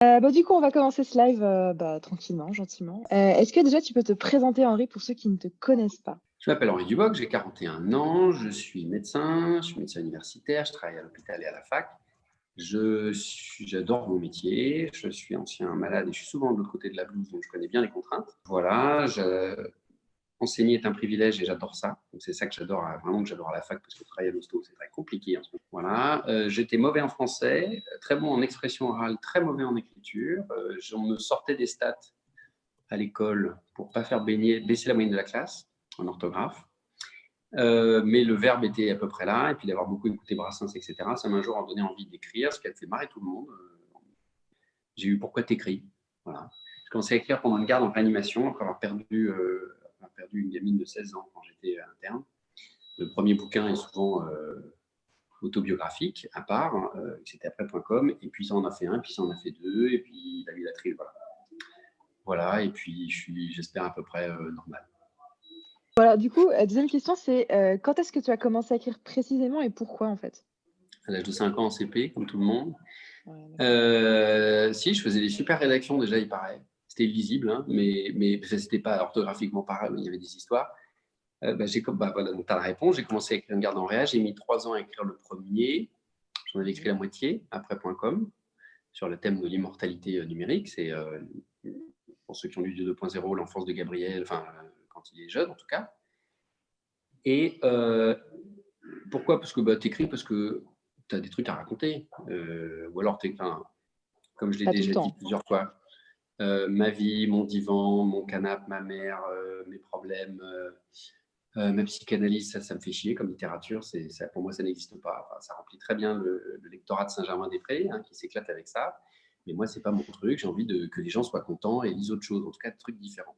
Du coup, on va commencer ce live tranquillement, gentiment. Est-ce que déjà tu peux te présenter, Henri, pour ceux qui ne te connaissent pas? Je m'appelle Henri Duboc, j'ai 41 ans, je suis médecin universitaire, je travaille à l'hôpital et à la fac. J'adore mon métier, je suis ancien malade et je suis souvent de l'autre côté de la blouse, donc je connais bien les contraintes. Voilà, enseigner est un privilège et j'adore ça. Donc c'est ça que j'adore, vraiment que j'adore à la fac, parce que travailler à l'hosto, c'est très compliqué en ce moment. Voilà, j'étais mauvais en français, très bon en expression orale, très mauvais en écriture. On me sortait des stats à l'école pour ne pas faire baisser la moyenne de la classe en orthographe. Mais le verbe était à peu près là, et puis d'avoir beaucoup écouté Brassens, etc., ça m'a un jour donné envie d'écrire, ce qui a fait marrer tout le monde. J'ai eu Pourquoi t'écris, voilà. J'ai commencé à écrire pendant une garde en réanimation, après avoir perdu une gamine de 16 ans quand j'étais interne. Le premier bouquin est souvent autobiographique, à part, c'était après.com, et puis ça en a fait un, puis ça en a fait deux, et puis il a eu la trilogie, voilà, et puis j'espère, à peu près normal. Voilà, du coup, deuxième question, c'est quand est-ce que tu as commencé à écrire précisément et pourquoi, en fait? À l'âge de 5 ans en CP, comme tout le monde. Ouais, Si, je faisais des super rédactions déjà, il paraît. C'était illisible, hein, mais c'était pas orthographiquement pareil, il y avait des histoires. Voilà, donc tu as la réponse. J'ai commencé à écrire une garde en réa, j'ai mis 3 ans à écrire le premier. J'en avais écrit la moitié, après.com, sur le thème de l'immortalité numérique. C'est, pour ceux qui ont lu 2.0, l'enfance de Gabriel, quand il est jeune en tout cas. Et pourquoi? Parce que t'écris, parce que tu as des trucs à raconter. Ou alors, comme je l'ai pas tout le déjà dit temps. plusieurs fois, ma vie, mon divan, mon canapé, ma mère, mes problèmes, ma psychanalyse, ça me fait chier comme littérature. Pour moi, ça n'existe pas. Enfin, ça remplit très bien le lectorat de Saint-Germain-des-Prés, hein, qui s'éclate avec ça. Mais moi, c'est pas mon truc. J'ai envie que les gens soient contents et lisent autre chose, en tout cas de trucs différents.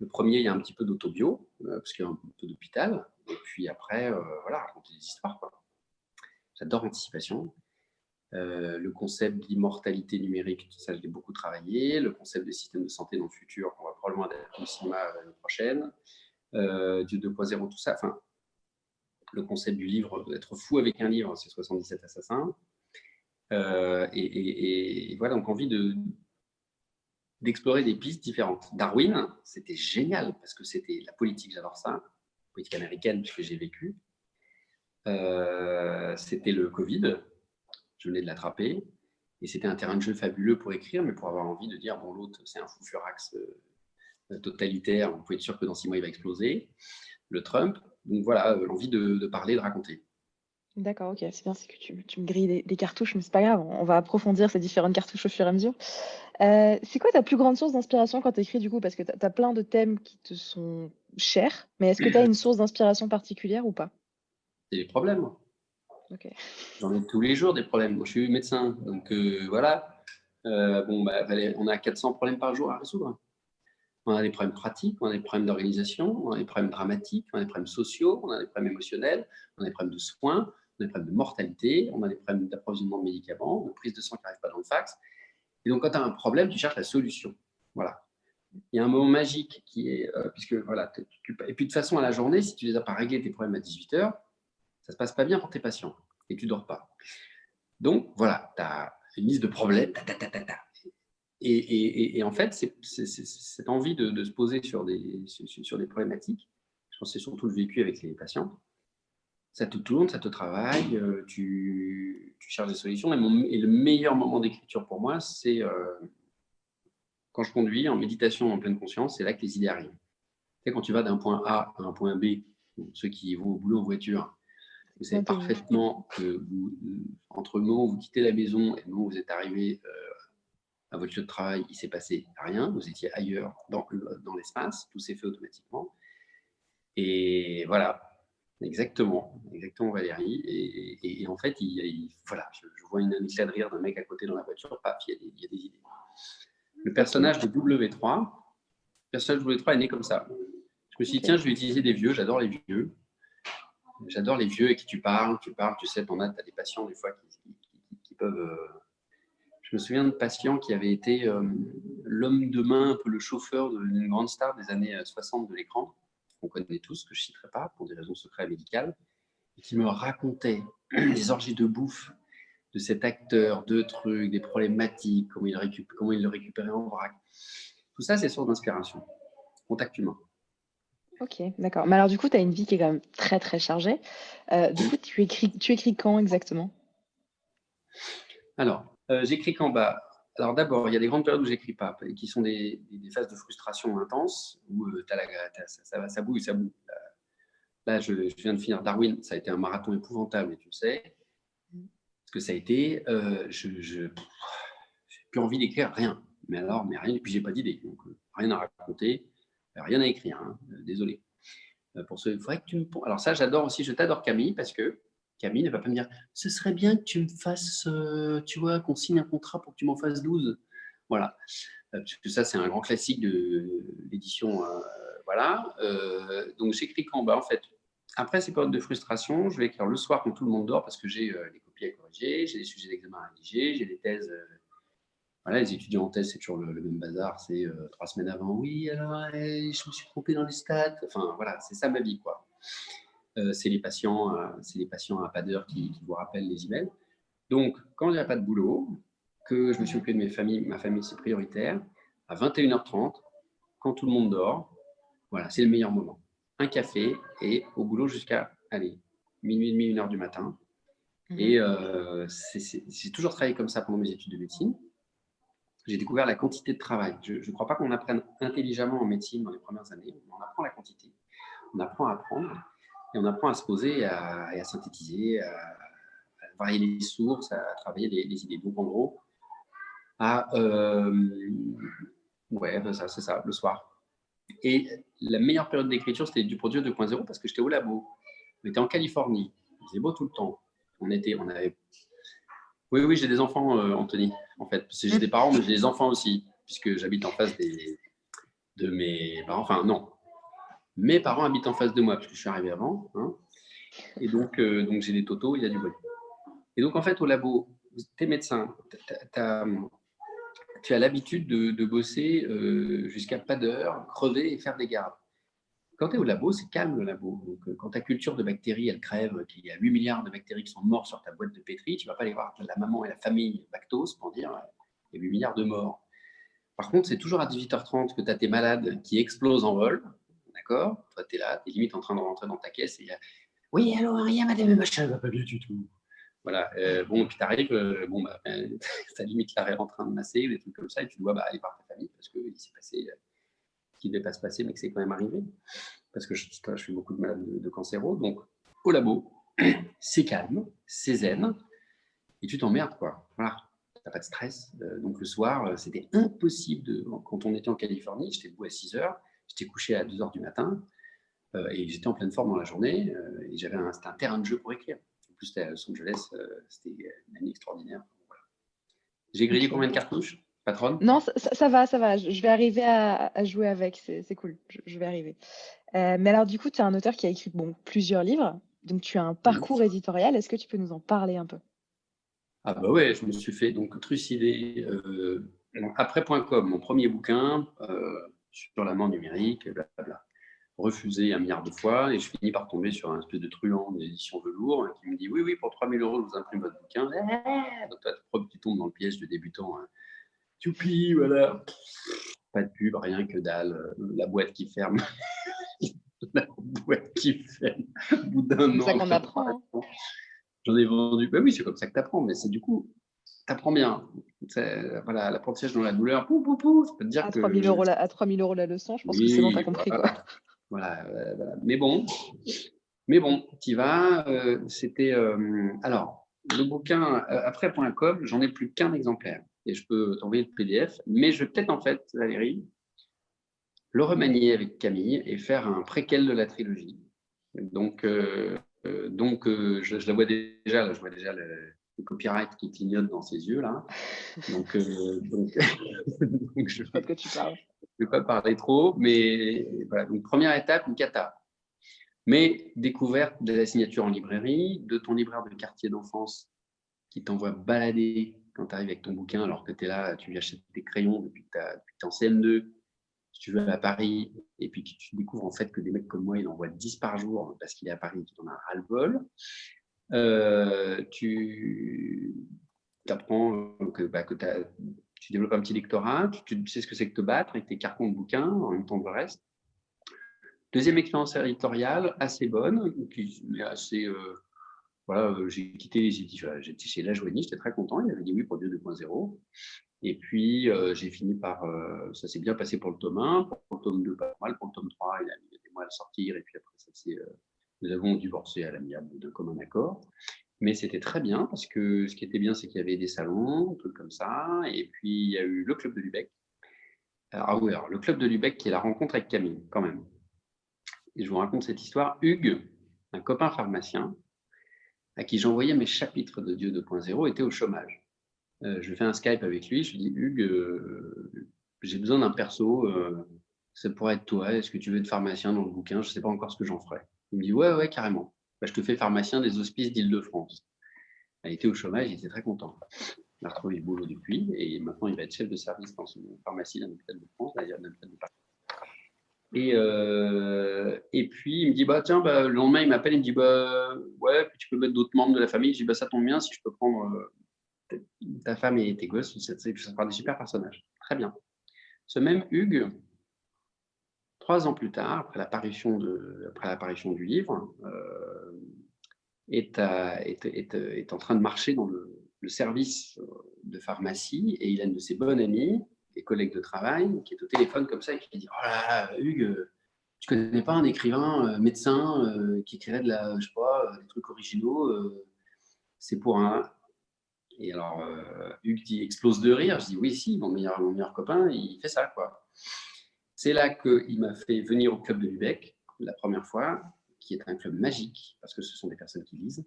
Le premier, il y a un petit peu d'autobio, parce qu'il y a un peu d'hôpital. Et puis après, voilà, raconter des histoires, quoi. J'adore l'anticipation. Le concept d'immortalité numérique, tout ça, je l'ai beaucoup travaillé. Le concept des systèmes de santé dans le futur, qu'on va probablement adapter au cinéma l'année prochaine. Du 2.0, tout ça. Enfin, le concept du livre, d'être fou avec un livre, c'est 77 assassins. Et voilà, donc envie d'explorer des pistes différentes. Darwin, c'était génial, parce que c'était la politique, j'adore ça. Politique américaine, puisque j'ai vécu. C'était le Covid, je venais de l'attraper. Et c'était un terrain de jeu fabuleux pour écrire, mais pour avoir envie de dire, bon, l'autre, c'est un fou furax totalitaire, on peut être sûr que dans 6 mois, il va exploser. Le Trump, donc voilà, l'envie de parler, de raconter. D'accord, OK, c'est bien, c'est que tu me grilles des cartouches, mais c'est pas grave, on va approfondir ces différentes cartouches au fur et à mesure. C'est quoi ta plus grande source d'inspiration quand tu écris, du coup? Parce que tu as plein de thèmes qui te sont chers, mais est-ce que tu as une source d'inspiration particulière ou pas? C'est les problèmes. OK. J'en ai tous les jours des problèmes. Moi, je suis médecin, donc voilà. On a 400 problèmes par jour à résoudre. On a des problèmes pratiques, on a des problèmes d'organisation, on a des problèmes dramatiques, on a des problèmes sociaux, on a des problèmes émotionnels, on a des problèmes de soins, on a des problèmes de mortalité, on a des problèmes d'approvisionnement de médicaments, de prise de sang qui n'arrive pas dans le fax. Et donc, quand tu as un problème, tu cherches la solution. Voilà. Il y a un moment magique qui est, puisque voilà, et puis de toute façon, à la journée, si tu ne les as pas réglés tes problèmes à 18h, ça ne se passe pas bien pour tes patients et tu ne dors pas. Donc, voilà, tu as une liste de problèmes, Et en fait, c'est cette envie de se poser sur des problématiques. Je pense que c'est surtout le vécu avec les patients. Ça te tourne, ça te travaille, tu cherches des solutions. Et le meilleur moment d'écriture pour moi, c'est quand je conduis en méditation en pleine conscience, c'est là que les idées arrivent. Tu sais, quand tu vas d'un point A à un point B, ceux qui vont au boulot en voiture, vous savez Bien connu. parfaitement que entre le moment où vous quittez la maison et le moment où vous êtes arrivé à votre lieu de travail, il ne s'est passé rien, vous étiez ailleurs dans l'espace, tout s'est fait automatiquement. Et voilà, exactement Valérie. Et en fait, voilà, je vois une éclat de rire d'un mec à côté dans la voiture, paf, il y a des idées. Le OK, personnage de W3, est né comme ça. Je me suis dit, OK. tiens, je vais utiliser des vieux, j'adore les vieux. J'adore les vieux et qui tu parles, tu sais, tu as des patients des fois qui peuvent... Je me souviens de patients qui avaient été l'homme de main, un peu le chauffeur d'une grande star des années 60 de l'écran, qu'on connaît tous, que je ne citerai pas pour des raisons secrètes médicales, et qui me racontait les orgies de bouffe de cet acteur, de trucs, des problématiques, comment il le récupérait en vrac. Tout ça, c'est source d'inspiration. Contact humain. OK, d'accord. Mais alors du coup, tu as une vie qui est quand même très, très chargée. Du coup, tu écris quand exactement? Alors, j'écris qu'en bas. Alors d'abord, il y a des grandes périodes où j'écris pas, qui sont des phases de frustration intense où ça bouille, ça bouille. Là, je viens de finir Darwin, ça a été un marathon épouvantable, et tu le sais, Mmh. ce que ça a été. J'ai plus envie d'écrire rien. Mais rien, et puis j'ai pas d'idée, donc rien à raconter, rien à écrire, hein, désolé. Pour ce, il faudrait que tu me. Alors ça, j'adore aussi, je t'adore Camille, parce que Camille ne va pas me dire, ce serait bien que tu me fasses, tu vois, qu'on signe un contrat pour que tu m'en fasses 12. Voilà. Parce que ça, c'est un grand classique de l'édition. Voilà. Donc j'écris qu'en bas, en fait. Après ces périodes de frustration, je vais écrire le soir quand tout le monde dort, parce que j'ai des copies à corriger, j'ai des sujets d'examen à rédiger, j'ai des thèses. Voilà, les étudiants en thèse, c'est toujours le même bazar. C'est 3 semaines avant. Oui, alors, je me suis trompé dans les stats. Enfin, voilà, c'est ça ma vie, quoi. C'est les patients à pas d'heure qui vous rappellent les emails. Donc, quand il n'y a pas de boulot, que je me suis Ouais. occupé de ma famille, c'est prioritaire, à 21h30, quand tout le monde dort, voilà, c'est le meilleur moment. Un café et au boulot jusqu'à, allez, minuit et demi, 1h du matin. Mmh. Et j'ai toujours travaillé comme ça pendant mes études de médecine. J'ai découvert la quantité de travail. Je ne crois pas qu'on apprenne intelligemment en médecine dans les premières années. On apprend la quantité, on apprend à apprendre, et on apprend à se poser et à synthétiser, à varier les sources, à travailler les idées. Donc, en gros, à, ouais, ben ça, c'est ça, le soir. Et la meilleure période d'écriture, c'était du Produit 2.0 parce que j'étais au labo. On était en Californie. Il faisait beau tout le temps. On avait. Oui, oui, j'ai des enfants, Anthony, en fait. Parce que j'ai des parents, mais j'ai des enfants aussi, puisque j'habite en face de mes parents. Enfin, non. Mes parents habitent en face de moi, parce que je suis arrivé avant. Hein. Et donc j'ai des totos, il y a du bruit. Et donc, en fait, au labo, tu es médecin, tu as l'habitude de bosser jusqu'à pas d'heure, crever et faire des gardes. Quand tu es au labo, c'est calme le labo. Donc, quand ta culture de bactéries, elle crève, qu'il y a 8 milliards de bactéries qui sont mortes sur ta boîte de pétri, tu ne vas pas aller voir la maman et la famille Bactose pour dire il y a 8 milliards de morts. Par contre, c'est toujours à 18h30 que tu as tes malades qui explosent en vol. D'accord. Toi, tu es là, tu es limite en train de rentrer dans ta caisse et il y a oui, allô, rien, madame, machin, ça va pas bien du tout. Voilà. Bon, et puis tu arrives, ça limite l'arrêt en train de masser, des trucs comme ça, et tu dois aller voir ta famille parce qu'il s'est passé ce qui ne devait pas se passer, mais que c'est quand même arrivé. Parce que je fais beaucoup de malades de cancéro. Donc, au labo, c'est calme, c'est zen, et tu t'emmerdes, quoi. Voilà. Tu n'as pas de stress. Donc, le soir, c'était impossible. Quand on était en Californie, j'étais debout à 6 heures, j'étais couché à 2 heures du matin, et j'étais en pleine forme dans la journée, et c'était un terrain de jeu pour écrire. En plus, c'était à Los Angeles, c'était une année extraordinaire. Voilà. J'ai grillé OK. combien de cartouches, patronne? Non, ça va, ça va. Je vais arriver à jouer avec, c'est cool. Je vais arriver. Mais alors du coup, tu es un auteur qui a écrit, bon, plusieurs livres, donc tu as un parcours éditorial. Est-ce que tu peux nous en parler un peu? Ah bah ouais, je me suis fait donc trucider après.com, mon premier bouquin sur la mort numérique, blablabla. Refusé 1 milliard de fois, et je finis par tomber sur un espèce de truand d'édition velours qui me dit oui, oui, pour 3 000 €, je vous imprime votre bouquin. Donc, toi, tu tombes dans le piège de débutant. Hein. Youpi, voilà. Pas de pub, rien que dalle. La boîte qui ferme. La boîte qui ferme au bout C'est d'un comme ça an de qu'on apprend, hein. préparation. J'en ai vendu. Ben oui, c'est comme ça que tu apprends, mais c'est du coup, tu apprends bien. Voilà, l'apprentissage dans la douleur. Pou, pou, pou, ça peut te dire À 3 000 que. € à 3 000 € la leçon, je pense que c'est bon, tu as Oui, compris, quoi. voilà. Voilà, voilà. Mais bon, tu y vas. C'était. Alors, le bouquin après.com, j'en ai plus qu'un exemplaire. Et je peux t'envoyer le PDF. Mais je vais peut-être, en fait, Valérie, le remanier avec Camille et faire un préquel de la trilogie. Je la vois déjà, là, je vois déjà le copyright qui clignote dans ses yeux, là. Donc, je Je vois de quoi tu parles. ne vais pas parler trop, mais voilà. Donc, première étape, une cata. Mais découverte de la signature en librairie, de ton libraire de quartier d'enfance qui t'envoie balader quand tu arrives avec ton bouquin, alors que tu es là, tu lui achètes tes crayons depuis que tu es en CM2, si tu veux, à Paris, et puis que tu découvres en fait que des mecs comme moi, il envoie 10 par jour parce qu'il est à Paris et qu'il en a ras-le-bol. apprends tu développes un petit lectorat, tu sais ce que c'est que te battre avec tes cartons de bouquins en même temps que le reste. Deuxième expérience éditoriale, assez bonne, mais assez... voilà, j'ai quitté, j'étais chez La Joanie, j'étais très content, il avait dit oui pour Dieu 2.0. Et puis, j'ai fini par... ça s'est bien passé pour le tome 1, pour le tome 2, pas mal, pour le tome 3, il a mis des mois à sortir, et puis après, nous avons divorcé à l'amiable d'un commun accord. Mais c'était très bien, parce que ce qui était bien, c'est qu'il y avait des salons, trucs comme ça, et puis il y a eu le Club de Lubeck. Alors, oui, alors, le Club de Lubeck, qui est la rencontre avec Camille, quand même. Et je vous raconte cette histoire. Hugues, un copain pharmacien, à qui j'envoyais mes chapitres de Dieu 2.0, était au chômage. Je fais un Skype avec lui, je lui dis Hugues, j'ai besoin d'un perso, ça pourrait être toi, est-ce que tu veux être pharmacien dans le bouquin? Je ne sais pas encore ce que j'en ferai. Il me dit ouais, carrément. Bah, je te fais pharmacien des hospices d'Île-de-France. Il était au chômage, il était très content. Il a retrouvé le boulot depuis et maintenant il va être chef de service dans une pharmacie d'un hôpital de France, d'ailleurs d'un hôpital de Paris. Et puis il me dit tiens, le lendemain il m'appelle, il me dit ouais, tu peux mettre d'autres membres de la famille. Je dis ça tombe bien, si je peux prendre ta femme et tes gosses, ça sera des super personnages. Très bien. Ce même Hugues, 3 ans plus tard, après l'apparition du livre, est en train de marcher dans le service de pharmacie, et il a une de ses bonnes amies et collègues de travail qui est au téléphone comme ça et qui dit oh là là, Hugues, tu connais pas un écrivain médecin qui écrirait des trucs originaux, c'est pour un... Et alors, Hugues explose de rire. Je dis oui, si, mon meilleur copain, il fait ça, quoi. C'est là qu'il m'a fait venir au club de Lubeck, la première fois, qui est un club magique, parce que ce sont des personnes qui lisent,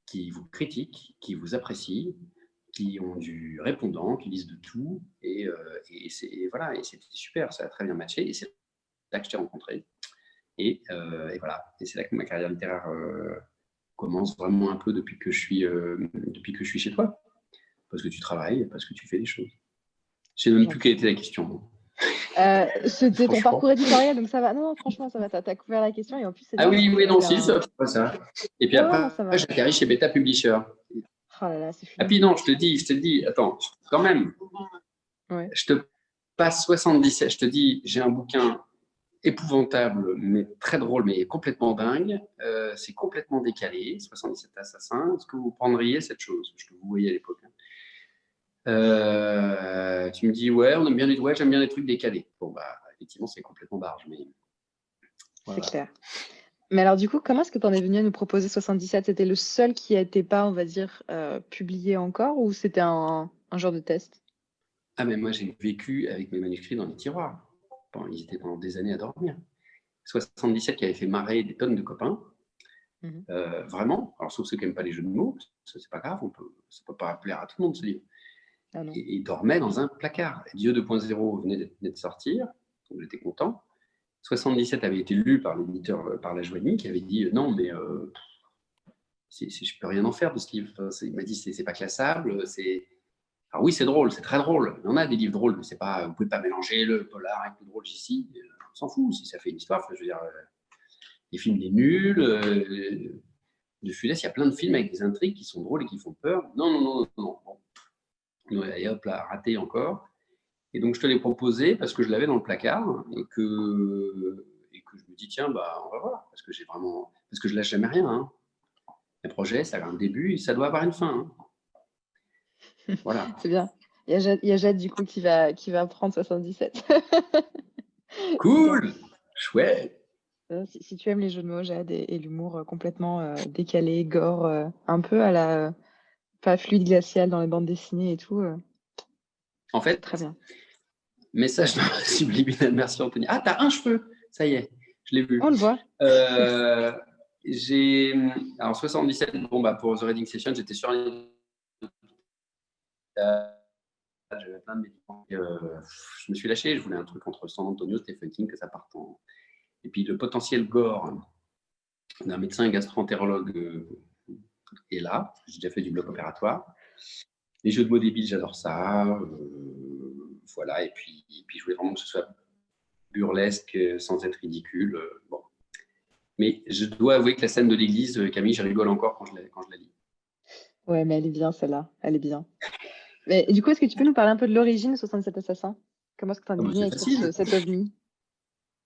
qui vous critiquent, qui vous apprécient, qui ont du répondant, qui lisent de tout. Voilà, et c'était super, ça a très bien matché. Et c'est là que je t'ai rencontré. Et voilà, et c'est là que ma carrière littéraire commence vraiment un peu depuis que je suis chez toi. Parce que tu travailles, parce que tu fais des choses. Je ne sais même plus quelle était la question. C'était ton parcours éditorial, donc ça va. Non, franchement, ça va. Tu as couvert la question et en plus, c'est bien. Oui, non, si, c'est pas ça. Et puis après, non, j'atterris chez Beta Publisher. Oh là là, c'est fou. Ah puis non, je te dis, attends, quand même. Ouais. Je te passe 77, je te dis, j'ai un bouquin épouvantable, mais très drôle, mais complètement dingue. C'est complètement décalé, 77 assassins. Est-ce que vous prendriez cette chose? Parce que vous voyez à l'époque. Tu me dis, ouais, on aime bien j'aime bien les trucs décalés. Bon, effectivement, c'est complètement barge, mais... Voilà. C'est clair. Mais alors, du coup, comment est-ce que tu en es venu à nous proposer 77? C'était le seul qui n'était pas, on va dire, publié encore, ou c'était un genre de test? Ah, mais moi, j'ai vécu avec mes manuscrits dans les tiroirs. Bon, ils étaient pendant des années à dormir. 77 qui avait fait marrer des tonnes de copains. Vraiment. Alors, sauf ceux qui n'aiment pas les jeux de mots, ça, c'est pas grave, ça ne peut pas plaire à tout le monde, ce livre. Ah, non. Et il dormait dans un placard. Dieu 2.0 venait de sortir, donc j'étais content. 77 avait été lu par l'éditeur, par La Joanie, qui avait dit non, mais je ne peux rien en faire de ce livre. Il m'a dit c'est pas classable. Alors oui, c'est drôle, c'est très drôle. Il y en a des livres drôles, mais c'est pas, vous ne pouvez pas mélanger le polar avec le drôle ici. On s'en fout si ça fait une histoire. Je veux dire, les films des nuls, de Funès, il y a plein de films avec des intrigues qui sont drôles et qui font peur. Non. Bon. Et hop là, raté encore. Et donc, je te l'ai proposé parce que je l'avais dans le placard et que je me dis, tiens, on va voir. Parce que je lâche jamais rien. Hein. Un projet, ça a un début et ça doit avoir une fin. Hein. Voilà. C'est bien. Il y a Jade, du coup, qui va prendre 77. Cool. Chouette. Si tu aimes les jeux de mots, Jade, et l'humour complètement décalé, gore, un peu à la pas fluide glacial dans les bandes dessinées et tout. En fait, très bien. Message subliminal, merci Anthony. Ah, t'as un cheveu, ça y est, je l'ai vu. On le voit. Alors 77, pour The Reading Session, j'étais sur un... J'avais plein de médicaments. Je me suis lâché, je voulais un truc entre San Antonio, Stephen King, que ça parte en... Et puis le potentiel gore d'un médecin gastro-entérologue est là. J'ai déjà fait du bloc opératoire. Les jeux de mots débiles, j'adore ça. Voilà, et puis je voulais vraiment que ce soit burlesque sans être ridicule. Bon. Mais je dois avouer que la scène de l'église, Camille, je rigole encore quand je la lis. Ouais, mais elle est bien celle-là, elle est bien. Mais et du coup, est-ce que tu peux nous parler un peu de l'origine de 67 Assassins? Comment est-ce que tu en Ah es bah, venu à c'est écrire facile. cet ovni?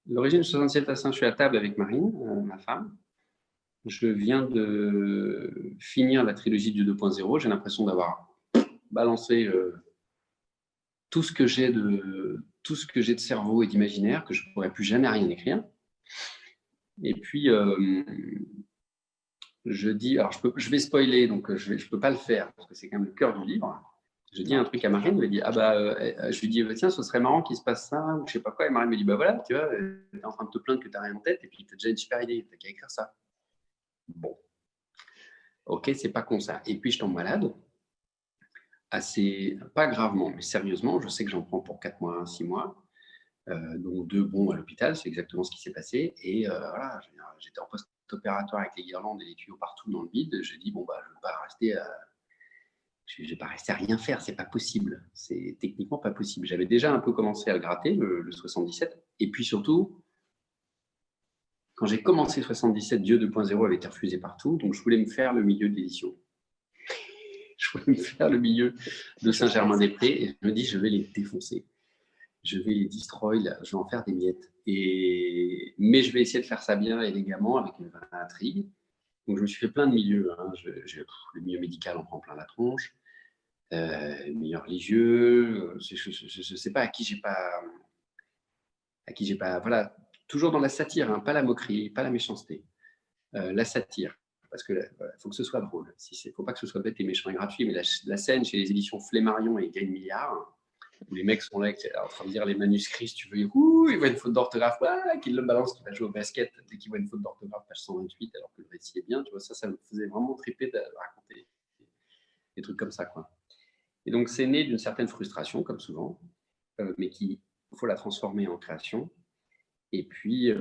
L'origine de 67 Assassins, je suis à table avec Marine, ma femme. Je viens de finir la trilogie du 2.0. J'ai l'impression d'avoir balancé tout ce que j'ai de cerveau et d'imaginaire, que je ne pourrais plus jamais rien écrire. Et puis, je dis, alors je vais spoiler, donc je peux pas le faire, parce que c'est quand même le cœur du livre. Je dis Non, un truc à fais pas Marine, ça. elle me dit, ah bah, je lui dis, tiens, ce serait marrant qu'il se passe ça, ou je sais pas quoi. Et Marine me dit, bah voilà, tu vois, tu es en train de te plaindre que tu n'as rien en tête, et puis tu as déjà une super idée, tu n'as qu'à écrire ça. Bon, ok, c'est pas con ça. Et puis je tombe malade, assez, pas gravement, mais sérieusement, je sais que j'en prends pour 4 mois, 6 mois, dont 2 bons à l'hôpital, c'est exactement ce qui s'est passé. Et voilà, j'étais en post-opératoire avec les guirlandes et les tuyaux partout dans le vide. J'ai dit, bon, bah, je ne vais pas rester je vais pas rester à rien faire, c'est pas possible. C'est techniquement pas possible. J'avais déjà un peu commencé à le gratter, le 77. Et puis surtout, quand j'ai commencé 77, Dieu 2.0 avait été refusé partout, donc je voulais me faire le milieu de l'édition. Je voulais me faire le milieu de Saint-Germain-des-Prés et je me dis, je vais les défoncer. Je vais les destroy, là, je vais en faire des miettes. Mais je vais essayer de faire ça bien, élégamment, avec une vraie intrigue. Donc je me suis fait plein de milieux. Hein. Le milieu médical en prend plein la tronche. Milieu religieux. Je ne sais pas à qui j'ai pas. Voilà, toujours dans la satire, hein, pas la moquerie, pas la méchanceté. La satire. Parce que faut que ce soit drôle. Il ne faut pas que ce soit bête et méchant et gratuit, mais la scène chez les éditions Flammarion et Gagne Milliard, où les mecs sont là en train de lire les manuscrits, si tu veux, ils voient une faute d'orthographe, qu'ils le balancent, qu'il va jouer au basket, dès qu'il voit une faute d'orthographe, page 128, alors que le récit est bien, tu vois, ça me faisait vraiment triper de raconter des trucs comme ça, quoi. Et donc, c'est né d'une certaine frustration, comme souvent, mais qu'il faut la transformer en création. Et puis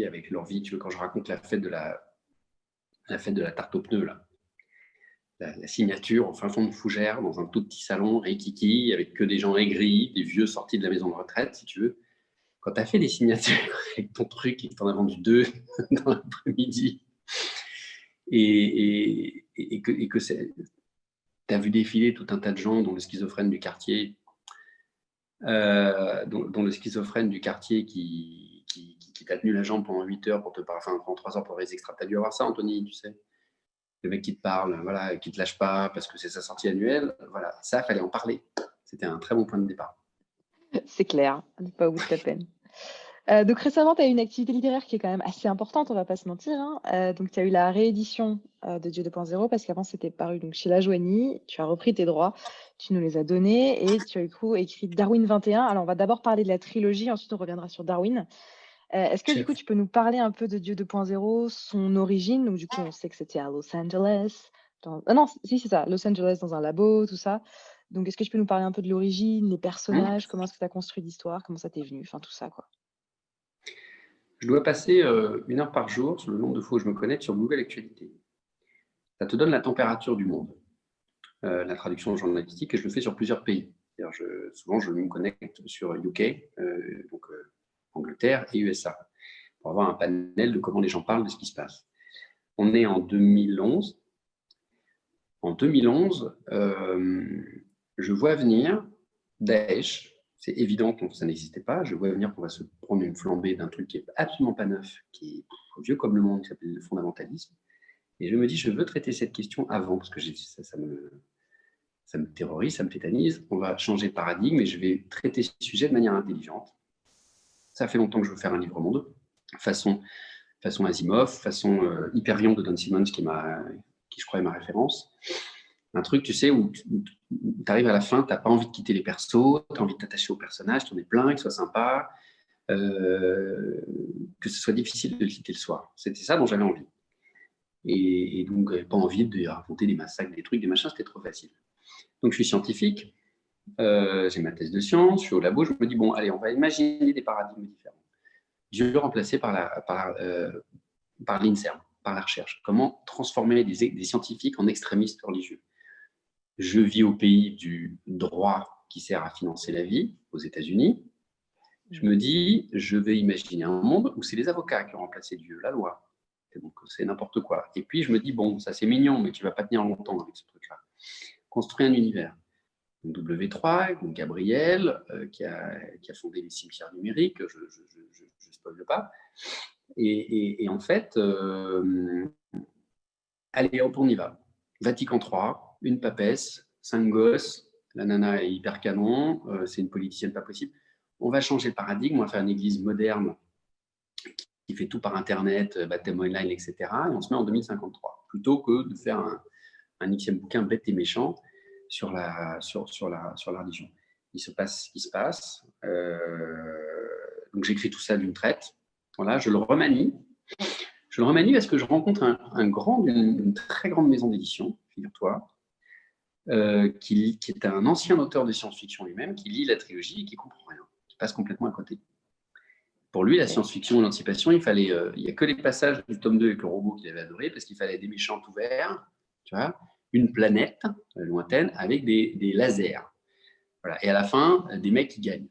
avec l'envie, tu vois, quand je raconte la fête de la tarte aux pneus, là, la signature au fin fond de Fougères, dans un tout petit salon, rikiki, avec que des gens aigris, des vieux sortis de la maison de retraite, si tu veux. Quand tu as fait des signatures avec ton truc et que tu en as vendu 2 dans l'après-midi, et que tu as vu défiler tout un tas de gens, dont le schizophrène du quartier, dont le schizophrène du quartier qui t'a tenu la jambe pendant 8 heures pour te parler, enfin, pendant 3 heures pour les extras. Tu as dû avoir ça, Anthony, tu sais. Le mec qui te parle, voilà, qui te lâche pas parce que c'est sa sortie annuelle. Voilà, ça, fallait en parler. C'était un très bon point de départ. C'est clair, on n'est pas au bout de ta peine. Donc récemment, tu as eu une activité littéraire qui est quand même assez importante, on va pas se mentir, hein. Donc tu as eu la réédition, de Dieu 2.0 parce qu'avant c'était paru donc chez La Joanie. Tu as repris tes droits, tu nous les as donnés et tu as du coup écrit Darwin 21. Alors on va d'abord parler de la trilogie, ensuite on reviendra sur Darwin. Est-ce que du coup Chef. tu peux nous parler un peu de Dieu 2.0, son origine? Donc du coup on sait que c'était à Los Angeles, non, si c'est ça, Los Angeles dans un labo, tout ça. Donc est-ce que tu peux nous parler un peu de l'origine, les personnages, comment est-ce que tu as construit l'histoire, comment ça t'est venu? Enfin tout ça quoi. Je dois passer 1 heure par jour sur le nombre de fois où je me connecte sur Google Actualité. Ça te donne la température du monde, la traduction journalistique, et je le fais sur plusieurs pays. Souvent, je me connecte sur UK, donc Angleterre et USA, pour avoir un panel de comment les gens parlent de ce qui se passe. On est en 2011. En 2011, je vois venir Daesh. C'est évident que ça n'existait pas. Je vois venir qu'on va se prendre une flambée d'un truc qui n'est absolument pas neuf, qui est vieux comme le monde, qui s'appelle le fondamentalisme. Et je me dis, je veux traiter cette question avant, parce que ça me terrorise, ça me tétanise. On va changer de paradigme et je vais traiter ce sujet de manière intelligente. Ça fait longtemps que je veux faire un livre-monde, façon Asimov, façon Hyperion de Don Simmons, qui je crois est ma référence. Un truc, tu sais, où tu arrives à la fin, tu n'as pas envie de quitter les persos, tu as envie de t'attacher au personnage, tu en es plein, que ce soit sympa, que ce soit difficile de le quitter le soir. C'était ça dont j'avais envie. Et donc, j'avais pas envie de raconter des massacres, des trucs, des machins, c'était trop facile. Donc, je suis scientifique, j'ai ma thèse de science, je suis au labo, je me dis, bon, allez, on va imaginer des paradigmes différents. Dieu remplacé par l'INSERM, par la recherche. Comment transformer des scientifiques en extrémistes religieux. Je vis au pays du droit qui sert à financer la vie, aux États-Unis. Je me dis, je vais imaginer un monde où c'est les avocats qui ont remplacé Dieu, la loi. Et donc, c'est n'importe quoi. Et puis, je me dis, bon, ça c'est mignon, mais tu ne vas pas tenir longtemps avec ce truc-là. construit un univers. Donc, W3, donc Gabriel, qui a fondé les cimetières numériques, je ne spoile pas. Et en fait, allez, hop, on y va. Vatican III, une papesse, 5 gosses, la nana est hyper canon, c'est une politicienne pas possible. On va changer le paradigme, on va faire une église moderne qui fait tout par Internet, baptême online, etc. Et on se met en 2053, plutôt que de faire un xème bouquin bête et méchant sur la religion. Il se passe ce qui se passe. Donc j'écris tout ça d'une traite. Voilà, je le remanie. Je le remanie parce que je rencontre une très grande maison d'édition, figure-toi, qui est un ancien auteur de science-fiction lui-même, qui lit la trilogie et qui ne comprend rien, qui passe complètement à côté. Pour lui, la science-fiction et l'anticipation, il n'y a que les passages du tome 2 avec le robot qu'il avait adoré, parce qu'il fallait des méchants tout verts, tu vois, une planète lointaine avec des lasers. Voilà. Et à la fin, des mecs qui gagnent.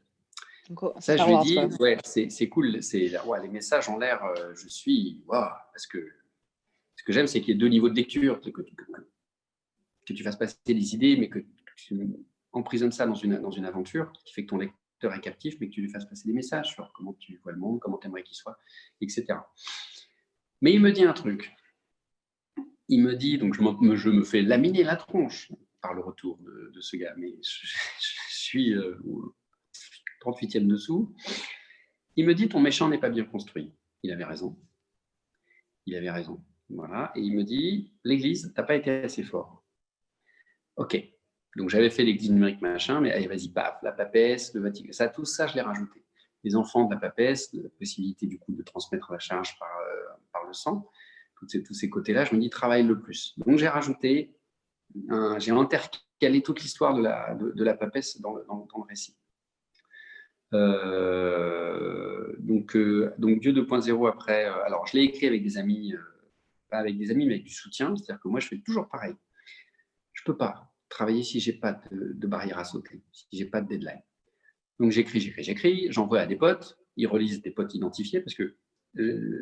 Ça, je lui dis, ouais, c'est cool. Les messages ont l'air, je suis, parce que ce que j'aime, c'est qu'il y ait 2 niveaux de lecture, que tu fasses passer des idées, mais que tu emprisonnes ça dans une aventure qui fait que ton lecteur est captif, mais que tu lui fasses passer des messages sur comment tu vois le monde, comment tu aimerais qu'il soit, etc. Mais il me dit un truc. Il me dit, donc je me fais laminer la tronche par le retour de ce gars, mais je suis 38e dessous. Il me dit, ton méchant n'est pas bien construit. Il avait raison. Voilà. Et il me dit, l'église, t'as pas été assez fort. Ok. Donc j'avais fait l'église numérique machin, mais allez, vas-y, paf, la papesse, le Vatican, tout ça, je l'ai rajouté. Les enfants de la papesse, la possibilité du coup de transmettre la charge par le sang, tous ces côtés-là, je me dis, travaille le plus. Donc j'ai rajouté, j'ai intercalé toute l'histoire de la papesse dans le récit. Donc Dieu 2.0 après, alors je l'ai écrit avec des amis, pas avec des amis, mais avec du soutien, c'est-à-dire que moi je fais toujours pareil. Je ne peux pas travailler si je n'ai pas de barrière à sauter, si je n'ai pas de deadline. Donc j'écris, j'envoie à des potes, ils relisent, des potes identifiés, parce que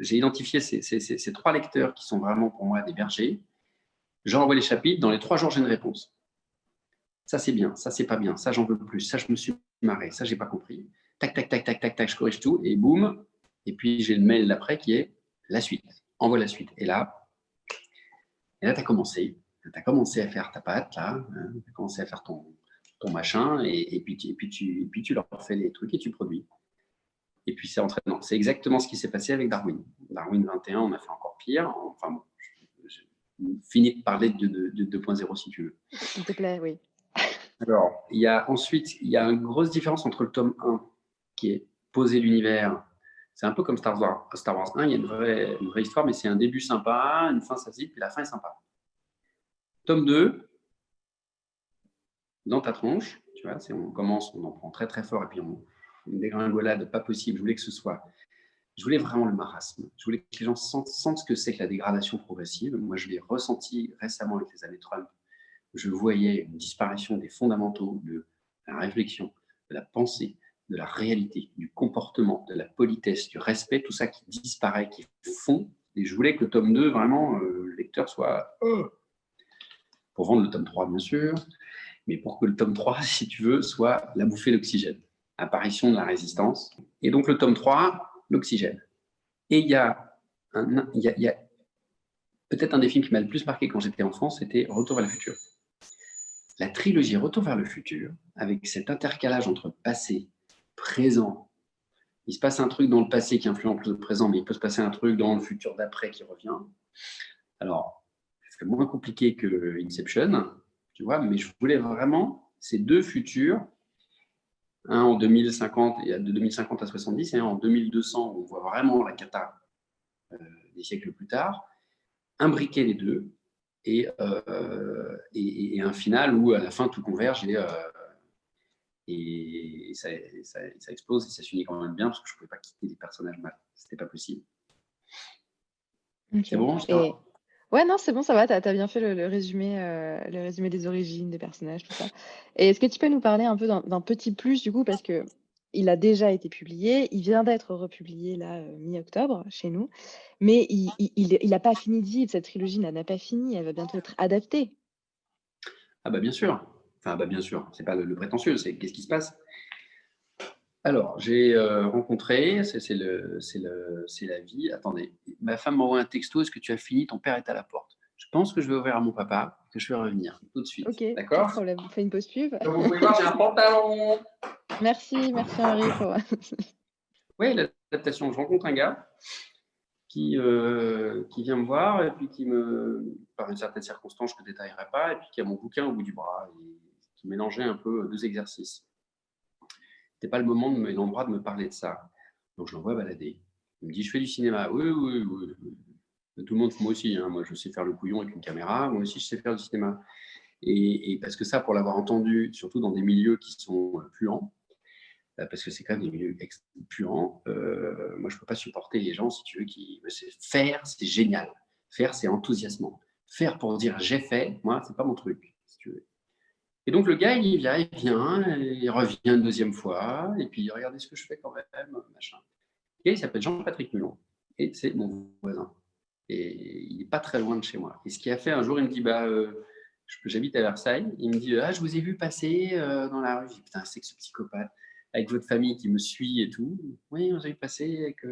j'ai identifié ces 3 lecteurs qui sont vraiment pour moi des bergers. J'envoie les chapitres, dans les 3 jours j'ai une réponse. Ça c'est bien, ça c'est pas bien, ça j'en veux plus, ça je me suis marré, ça j'ai pas compris. Tac, tac, tac, tac, tac, tac, je corrige tout, et boum. Et puis j'ai le mail d'après qui est la suite. Envoie la suite. Et là tu as commencé. Tu as commencé à faire ta patte, là, tu as commencé à faire ton machin, et puis tu leur fais les trucs et tu produis. Et puis c'est entraînant. C'est exactement ce qui s'est passé avec Darwin. Darwin 21, on a fait encore pire. Enfin bon, je finis de parler de 2.0 si tu veux. S'il te plaît, oui. Alors, ensuite, il y a une grosse différence entre le tome 1, qui est poser l'univers. C'est un peu comme Star Wars 1, il y a une vraie histoire, mais c'est un début sympa, une fin ça se dit, puis la fin est sympa. Tome 2, dans ta tronche, tu vois, on commence, on en prend très très fort, et puis une dégringolade pas possible. Je voulais vraiment le marasme. Je voulais que les gens sentent ce que c'est que la dégradation progressive. Moi, je l'ai ressenti récemment avec les années Trump. Je voyais une disparition des fondamentaux de la réflexion, de la pensée, de la réalité, du comportement, de la politesse, du respect, tout ça qui disparaît, qui fond. Et je voulais que le tome 2, vraiment, le lecteur soit... pour vendre le tome 3, bien sûr, mais pour que le tome 3, si tu veux, soit la bouffée d'oxygène. Apparition de la résistance. Et donc le tome 3, l'oxygène. Et il y a peut-être un des films qui m'a le plus marqué quand j'étais enfant, c'était Retour vers le futur. La trilogie Retour vers le futur, avec cet intercalage entre passé, présent, il se passe un truc dans le passé qui influence le présent, mais il peut se passer un truc dans le futur d'après qui revient. Alors, c'est moins compliqué que Inception, tu vois, mais je voulais vraiment ces 2 futurs, un en 2050, et de 2050 à 70, et un en 2200, où on voit vraiment la cata des siècles plus tard, imbriquer les 2, et un final où à la fin tout converge et ça explose et ça s'unit quand même bien parce que je ne pouvais pas quitter les personnages mal, c'était pas possible. Okay. C'est bon, ouais, non, c'est bon, ça va, tu as bien fait le résumé des origines, des personnages, tout ça. Et est-ce que tu peux nous parler un peu d'un petit plus, du coup, parce que il a déjà été publié, il vient d'être republié, là, mi-octobre, chez nous, mais il n'a pas fini de vivre, cette trilogie n'a pas fini, elle va bientôt être adaptée. Ah bah bien sûr. Enfin, bah bien sûr, c'est pas le prétentieux, c'est qu'est-ce qui se passe? Alors, j'ai rencontré, c'est la vie. Attendez, ma femme m'envoie un texto: «Est-ce que tu as fini? Ton père est à la porte». Je pense que je vais ouvrir à mon papa, que je vais revenir tout de suite. OK, pas de D'accord? problème. On fait une pause pub. Comme vous pouvez voir, j'ai un pantalon. Merci, merci Henri pour Ouais, l'adaptation. Je rencontre un gars qui vient me voir et puis par une certaine circonstance, je ne détaillerai pas, et puis qui a mon bouquin au bout du bras et qui mélangeait un peu 2 exercices. C'était pas le moment l'endroit de me parler de ça. Donc je l'envoie balader. Il me dit: «Je fais du cinéma». «Oui, oui, oui, oui». Tout le monde, moi aussi, hein, moi je sais faire le couillon avec une caméra, moi aussi je sais faire du cinéma. Et parce que ça, pour l'avoir entendu, surtout dans des milieux qui sont puants, parce que c'est quand même des milieux puants, moi je peux pas supporter les gens, si tu veux, faire, c'est génial. Faire, c'est enthousiasmant. Faire pour dire j'ai fait, moi, c'est pas mon truc, si tu veux. Et donc le gars, il revient une deuxième fois, et puis regardez ce que je fais quand même, machin. Et il s'appelle Jean-Patrick Mulon, et c'est mon voisin. Et il est pas très loin de chez moi. Et ce qui a fait, un jour, il me dit, bah, j'habite à Versailles. Il me dit, ah, je vous ai vu passer dans la rue. Je dis, putain, c'est que ce psychopathe, avec votre famille qui me suit et tout. Oui, on s'est vu passer avec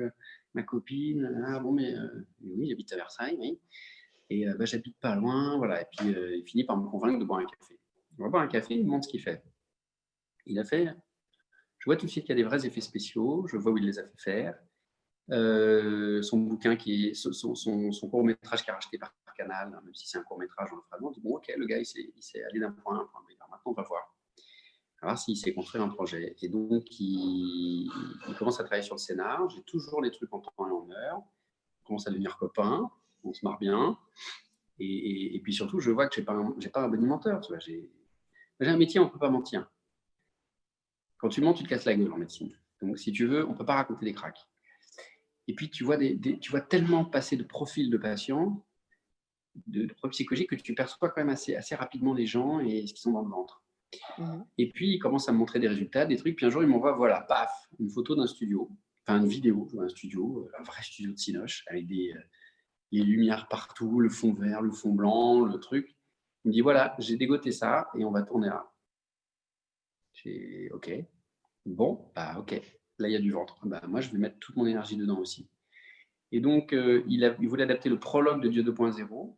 ma copine. Ah bon, mais oui, j'habite à Versailles, oui. Et bah, j'habite pas loin, voilà. Et puis il finit par me convaincre de boire un café. On va boire un café, il me montre ce qu'il fait. Il a fait, je vois tout de suite qu'il y a des vrais effets spéciaux, je vois où il les a fait faire. Son bouquin son court métrage qui a racheté par Canal, hein, même si c'est un court métrage, on le fera. On dit bon, ok, le gars il s'est allé d'un point A à un point B. Alors maintenant on va voir. On va voir s'il s'est construit un projet. Et donc il commence à travailler sur le scénar. J'ai toujours les trucs en temps et en heure. On commence à devenir copains. On se marre bien. Et puis surtout, je vois que j'ai pas un bon menteur. Tu vois, j'ai un métier, on ne peut pas mentir. Quand tu mens, tu te casses la gueule en médecine. Donc si tu veux, on ne peut pas raconter des cracks. Et puis, tu vois tellement passer de profils de patients, de problèmes psychologiques, que tu perçois quand même assez rapidement les gens et ce qu'ils sont dans le ventre. Mmh. Et puis, il commence à me montrer des résultats, des trucs. Puis un jour, il m'envoie, voilà, paf, une photo d'un studio, enfin une vidéo d'un studio, un vrai studio de Cinoche, avec les lumières partout, le fond vert, le fond blanc, le truc. Il me dit, voilà, j'ai dégoté ça et on va tourner là. J'ai, ok, bon, bah ok, là, il y a du ventre. Bah, moi, je vais mettre toute mon énergie dedans aussi. Et donc, il voulait adapter le prologue de Dieu 2.0,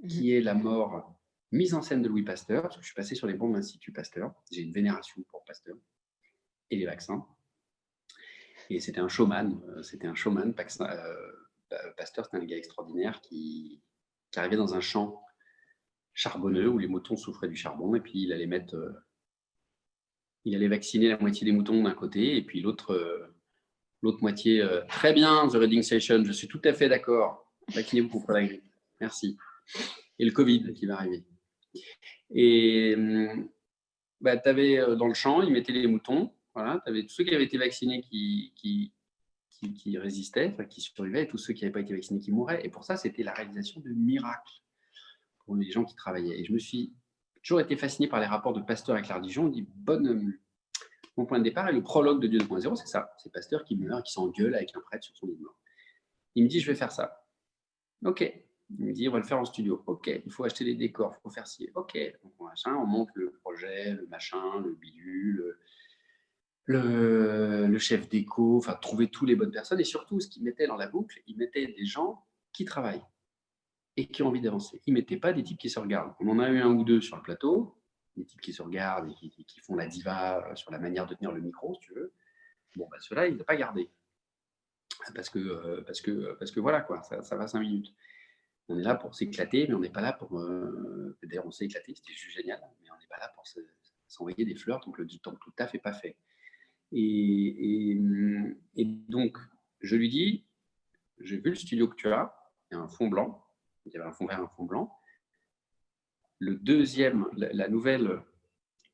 Mmh. qui est la mort mise en scène de Louis Pasteur, parce que je suis passé sur les bancs de l'Institut Pasteur. J'ai une vénération pour Pasteur et les vaccins. Et c'était un showman. Pasteur, c'était un gars extraordinaire qui arrivait dans un champ charbonneux où les moutons souffraient du charbon, et puis il allait vacciner la moitié des moutons d'un côté, et puis l'autre moitié. Très bien, The Reading Session, je suis tout à fait d'accord. Vaccinez-vous contre la grippe. Merci. Et le Covid qui va arriver. Et bah, tu avais dans le champ, ils mettaient les moutons. Voilà, tu avais tous ceux qui avaient été vaccinés qui résistaient, enfin, qui survivaient, et tous ceux qui n'avaient pas été vaccinés qui mouraient. Et pour ça, c'était la réalisation de miracles pour les gens qui travaillaient. Et je me suis toujours été fasciné par les rapports de Pasteur avec la religion. On dit, mon point de départ, et le prologue de Dieu 2.0, c'est ça. C'est Pasteur qui meurt, qui s'engueule avec un prêtre sur son lit de mort. Il me dit, je vais faire ça. Ok. Il me dit, on va le faire en studio. Ok. Il faut acheter les décors, il faut faire ci. Ok. Donc, on monte le projet, le machin, le bidule, le chef déco, enfin, trouver toutes les bonnes personnes. Et surtout, ce qu'il mettait dans la boucle, il mettait des gens qui travaillent et qui ont envie d'avancer. Il ne mettait pas des types qui se regardent. On en a eu un ou deux sur le plateau, des types qui se regardent et qui font la diva sur la manière de tenir le micro, si tu veux. Bon, bah, ceux-là, il ne les a pas gardés. Parce que voilà, quoi, ça va 5 minutes. On est là pour s'éclater, mais on n'est pas là pour. D'ailleurs, on s'est éclaté, c'était juste génial, mais on n'est pas là pour s'envoyer des fleurs tant que le taf n'est pas fait. Et donc, je lui dis, j'ai vu le studio que tu as, il y a un fond blanc, il y avait un fond vert, un fond blanc. Le deuxième, la nouvelle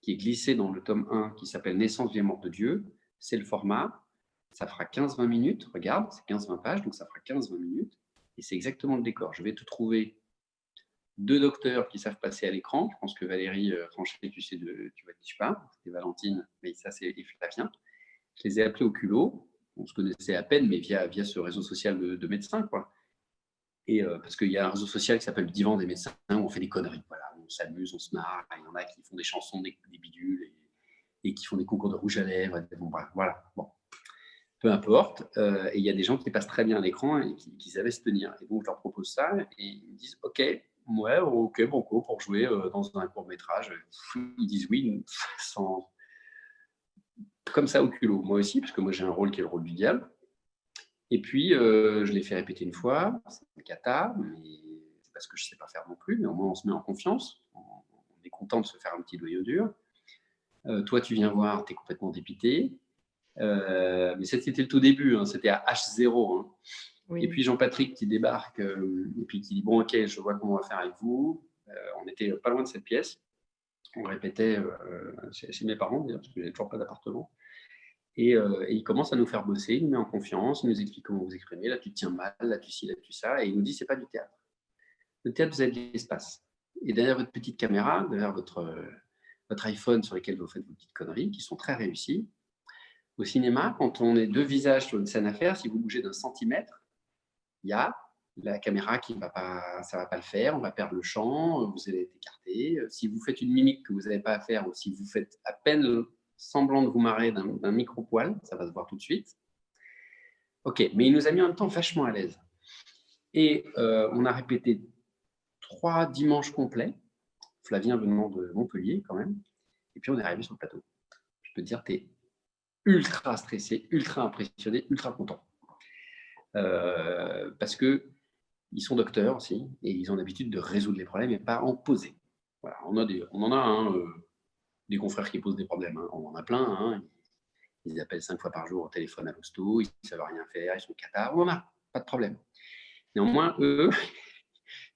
qui est glissée dans le tome 1, qui s'appelle Naissance, vie et mort de Dieu, c'est le format, ça fera 15-20 minutes, regarde, c'est 15-20 pages, donc ça fera 15-20 minutes, et c'est exactement le décor. Je vais te trouver 2 docteurs qui savent passer à l'écran. Je pense que Valérie Franchet, tu vois de qui je parle. C'était Valentine, mais ça, c'est Flavien. Je les ai appelés au culot. On se connaissait à peine, mais via ce réseau social de médecins, quoi. Et parce qu'il y a un réseau social qui s'appelle le Divan des médecins, où on fait des conneries. Voilà. s'amuse, on se marre. Il y en a qui font des chansons, des bidules et qui font des concours de rouge à lèvres. Bon, bref, voilà. Bon. Peu importe. Et il y a des gens qui passent très bien à l'écran et qui savent se tenir. Et donc, je leur propose ça et ils me disent OK, ouais, OK, banco, pour jouer dans un court-métrage. Ils disent oui, comme ça au culot. Moi aussi, parce que moi, j'ai un rôle qui est le rôle du diable. Et puis, je l'ai fait répéter une fois. C'est une cata, mais c'est parce que je ne sais pas faire non plus. Mais au moins, on se met en confiance. On est content de se faire un petit noyau dur. Toi, tu viens voir, tu es complètement dépité. Mais c'était le tout début, hein, c'était à H0. Hein. Oui. Et puis Jean-Patrick qui débarque et puis qui dit bon, ok, je vois comment on va faire avec vous. On était pas loin de cette pièce. On répétait chez mes parents, d'ailleurs, parce que j'avais toujours pas d'appartement. Et il commence à nous faire bosser, il nous met en confiance, il nous explique comment vous exprimez. Là, tu te tiens mal, là, tu ci, là, tu ça. Et il nous dit c'est pas du théâtre. Le théâtre, vous avez de l'espace. Et derrière votre petite caméra, derrière votre iPhone sur lequel vous faites vos petites conneries, qui sont très réussies, au cinéma, quand on est deux visages sur une scène à faire, si vous bougez d'un centimètre, il y a la caméra qui va pas, ça va pas le faire, on va perdre le champ, vous allez être écarté. Si vous faites une mimique que vous n'avez pas à faire, ou si vous faites à peine semblant de vous marrer d'un micro-poil, ça va se voir tout de suite. Ok, mais il nous a mis en même temps vachement à l'aise. Et on a répété 3 dimanches complets, Flavien venant de Montpellier quand même, et puis on est arrivé sur le plateau. Je peux te dire, tu es ultra stressé, ultra impressionné, ultra content. Parce qu'ils sont docteurs aussi, et ils ont l'habitude de résoudre les problèmes et pas en poser. Voilà, on en a des confrères qui posent des problèmes, hein. On en a plein. Hein. Ils appellent 5 fois par jour au téléphone à l'hosto, ils ne savent rien faire, ils sont cata. On en a, pas de problème. Néanmoins, eux,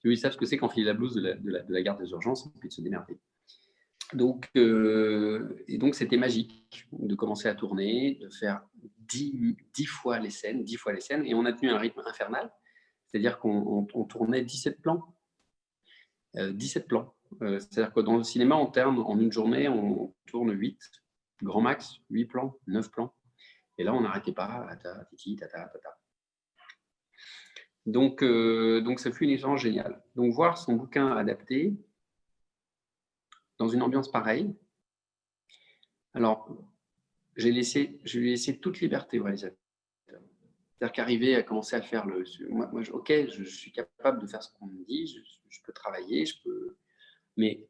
ils savent ce que c'est qu'enfiler la blouse de la garde des urgences et puis de se démerder. Donc, c'était magique de commencer à tourner, de faire 10 fois les scènes, et on a tenu un rythme infernal, c'est-à-dire qu'on tournait 17 plans. 17 plans. C'est-à-dire que dans le cinéma, en une journée, on tourne 8, grand max, 8 plans, 9 plans. Et là, on n'arrêtait pas, titi, tata. Donc, ça fut une expérience géniale. Donc, voir son bouquin adapté dans une ambiance pareille. Alors, je lui ai laissé toute liberté au réalisateur. C'est-à-dire qu'arriver à commencer à faire je suis capable de faire ce qu'on me dit, je peux travailler, mais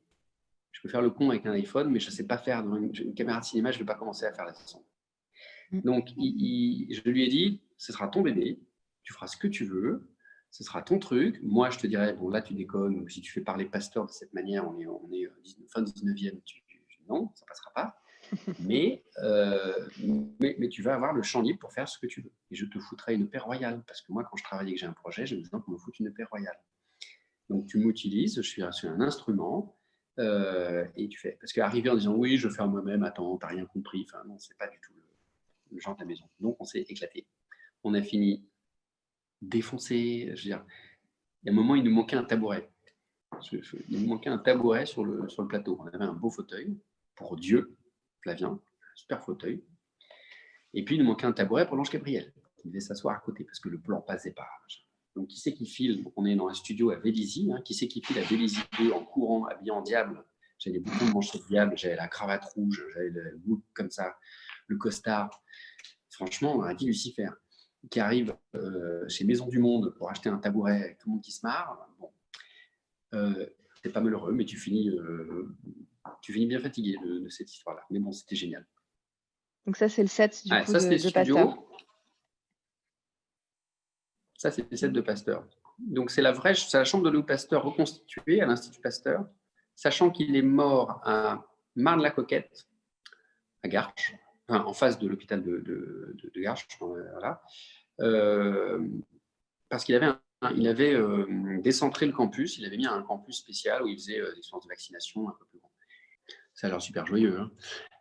je peux faire le con avec un iPhone, mais je ne sais pas faire dans une caméra de cinéma, je ne vais pas commencer à faire la façon. Donc, je lui ai dit, ce sera ton bébé, tu feras ce que tu veux, ce sera ton truc. Moi, je te dirais, bon, là, tu déconnes, ou si tu fais parler Pasteur de cette manière, on est fin 19e, non, ça ne passera pas. Mais tu vas avoir le champ libre pour faire ce que tu veux. Et je te foutrai une paix royale, parce que moi, quand je travaille et que j'ai un projet, j'ai besoin qu'on me foute une paix royale. Donc, tu m'utilises, je suis un instrument, et tu fais. Parce qu'arriver en disant, oui, je vais faire moi-même, attends, t'as rien compris, enfin, non, c'est pas du tout le genre de la maison. Donc, on s'est éclaté. On a fini défoncé. Je veux dire, il y a un moment, il nous manquait un tabouret. Il nous manquait un tabouret sur le plateau. On avait un beau fauteuil, pour Dieu, Flavien, un super fauteuil. Et puis, il nous manquait un tabouret pour l'Ange Gabriel. Il devait s'asseoir à côté parce que le plan passait pas. Donc, qui c'est qui file? On est dans un studio à Vélizy. Hein. Qui c'est qui file à Vélizy 2 en courant, habillé en diable? J'avais les boutons de manchette de diable, j'avais la cravate rouge, j'avais le look comme ça, le costard. Franchement, on a dit Lucifer qui arrive chez Maison du Monde pour acheter un tabouret avec tout le monde qui se marre. Bon, t'es pas malheureux, mais tu finis bien fatigué de cette histoire-là. Mais bon, c'était génial. Donc ça, c'est le set du coup ça, c'était de Pasteur. Ça, c'est le set de Pasteur. Donc, c'est la chambre de Louis Pasteur reconstituée à l'Institut Pasteur, sachant qu'il est mort à Marne-la-Coquette, à Garches, enfin, en face de l'hôpital de Garches, voilà. Parce qu'il avait décentré le campus, il avait mis un campus spécial où il faisait des séances de vaccination un peu plus grand. Ça a l'air super joyeux. Hein.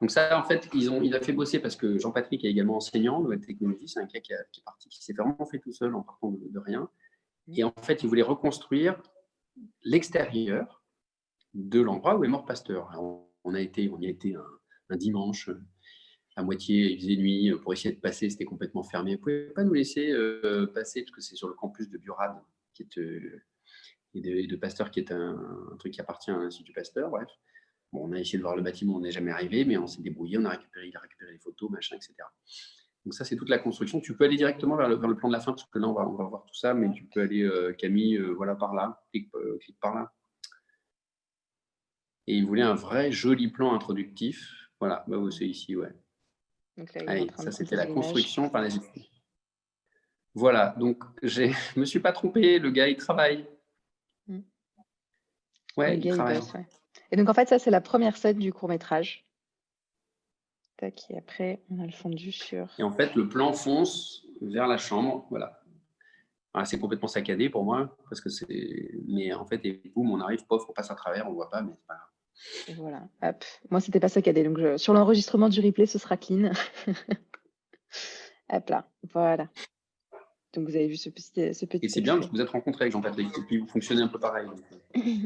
Donc ça, en fait, il a fait bosser parce que Jean-Patrick est également enseignant de la technologie. C'est un gars qui est parti, qui s'est vraiment fait tout seul en partant de rien. Et en fait, il voulait reconstruire l'extérieur de l'endroit où est mort Pasteur. Alors, on y a été un dimanche à moitié, il faisait nuit, pour essayer de passer, c'était complètement fermé. Vous ne pouvez pas nous laisser passer, parce que c'est sur le campus de Burade, qui est de Pasteur, qui est un truc qui appartient à l'Institut Pasteur, bref. Bon, on a essayé de voir le bâtiment, on n'est jamais arrivé, mais on s'est débrouillé, il a récupéré les photos, machin, etc. Donc ça, c'est toute la construction. Tu peux aller directement vers le plan de la fin, parce que là, on va voir tout ça, mais tu peux aller, Camille, voilà, par là, clique par là. Et il voulait un vrai joli plan introductif. Voilà, bah, c'est ici, ouais. Donc là, il est en Allez, train de ça, c'était la composer l'image. construction par la gestion. Voilà, donc je me suis pas trompé, le gars, il travaille. Mm. Ouais, Le il gars, il travaille. bosse, ouais. Et donc, en fait, ça, c'est la première scène du court-métrage. Tac, et après, on a le fondu sur... Et en fait, le plan fonce vers la chambre, voilà. Alors, c'est complètement saccadé pour moi, parce que c'est. Mais en fait, et boum, on arrive, pof, on passe à travers, on voit pas, mais c'est pas grave. Et voilà, hop. Moi, c'était pas saccadé, donc sur l'enregistrement du replay, ce sera clean. Hop là, voilà. Donc, vous avez vu ce petit Et c'est extrait. bien parce que vous êtes rencontrés avec Jean-Patrick, et puis vous fonctionnez un peu pareil. Donc.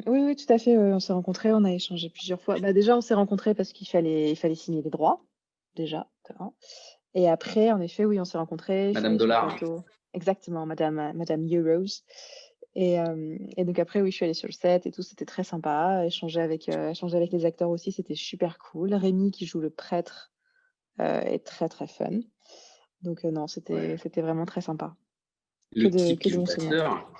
Oui, oui, tout à fait. On s'est rencontrés, on a échangé plusieurs fois. Bah, déjà, on s'est rencontrés parce qu'il fallait signer les droits, déjà. De un. Et après, en effet, oui, on s'est rencontrés, il Madame fallait acheter le Dollard. plateau. Exactement, Madame Euros. Et donc après, oui, je suis allée sur le set et tout, c'était très sympa. Échanger avec les acteurs aussi, c'était super cool. Rémi, qui joue le prêtre, est très, très fun. Donc non, c'était vraiment très sympa. Le type Que qui de joue bons souvenirs. Pasteur, Notre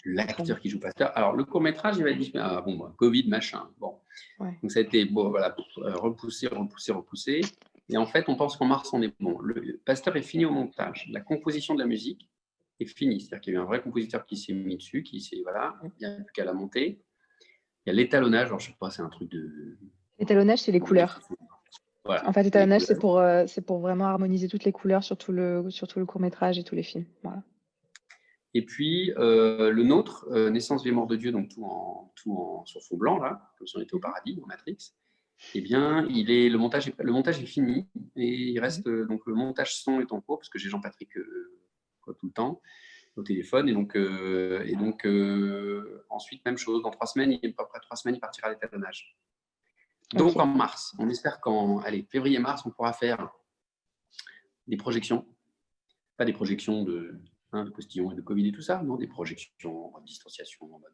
ami. l'acteur qui joue Pasteur. Alors, le court-métrage, il va être disponible. Ah, bon, bah, Covid, machin. Bon. Ouais. Donc, ça a été voilà, repoussé. Et en fait, on pense qu'en mars, on est bon. Le Pasteur est fini au montage. La composition de la musique est finie. C'est-à-dire qu'il y a eu un vrai compositeur qui s'est mis dessus, voilà, il n'y a plus qu'à la monter. Il y a l'étalonnage. Alors, je sais pas, c'est un truc de. L'étalonnage, c'est les couleurs. Voilà, En fait, les l'étalonnage, couleurs. c'est pour vraiment harmoniser toutes les couleurs sur tout le court-métrage et tous les films. Voilà. Et puis, le nôtre, Naissance, vie et mort de Dieu, donc tout en sur fond blanc, là, comme si on était au paradis, dans Matrix. Eh bien, le montage est fini et il reste donc le montage son est en cours parce que j'ai Jean-Patrick tout le temps au téléphone et donc ensuite même chose dans 3 semaines, après 3 semaines, il partira à l'étalonnage. Donc Ok. en mars, on espère février-mars, on pourra faire des projections, pas des projections de postillons et de Covid et tout ça, non, des projections en distanciation, en mode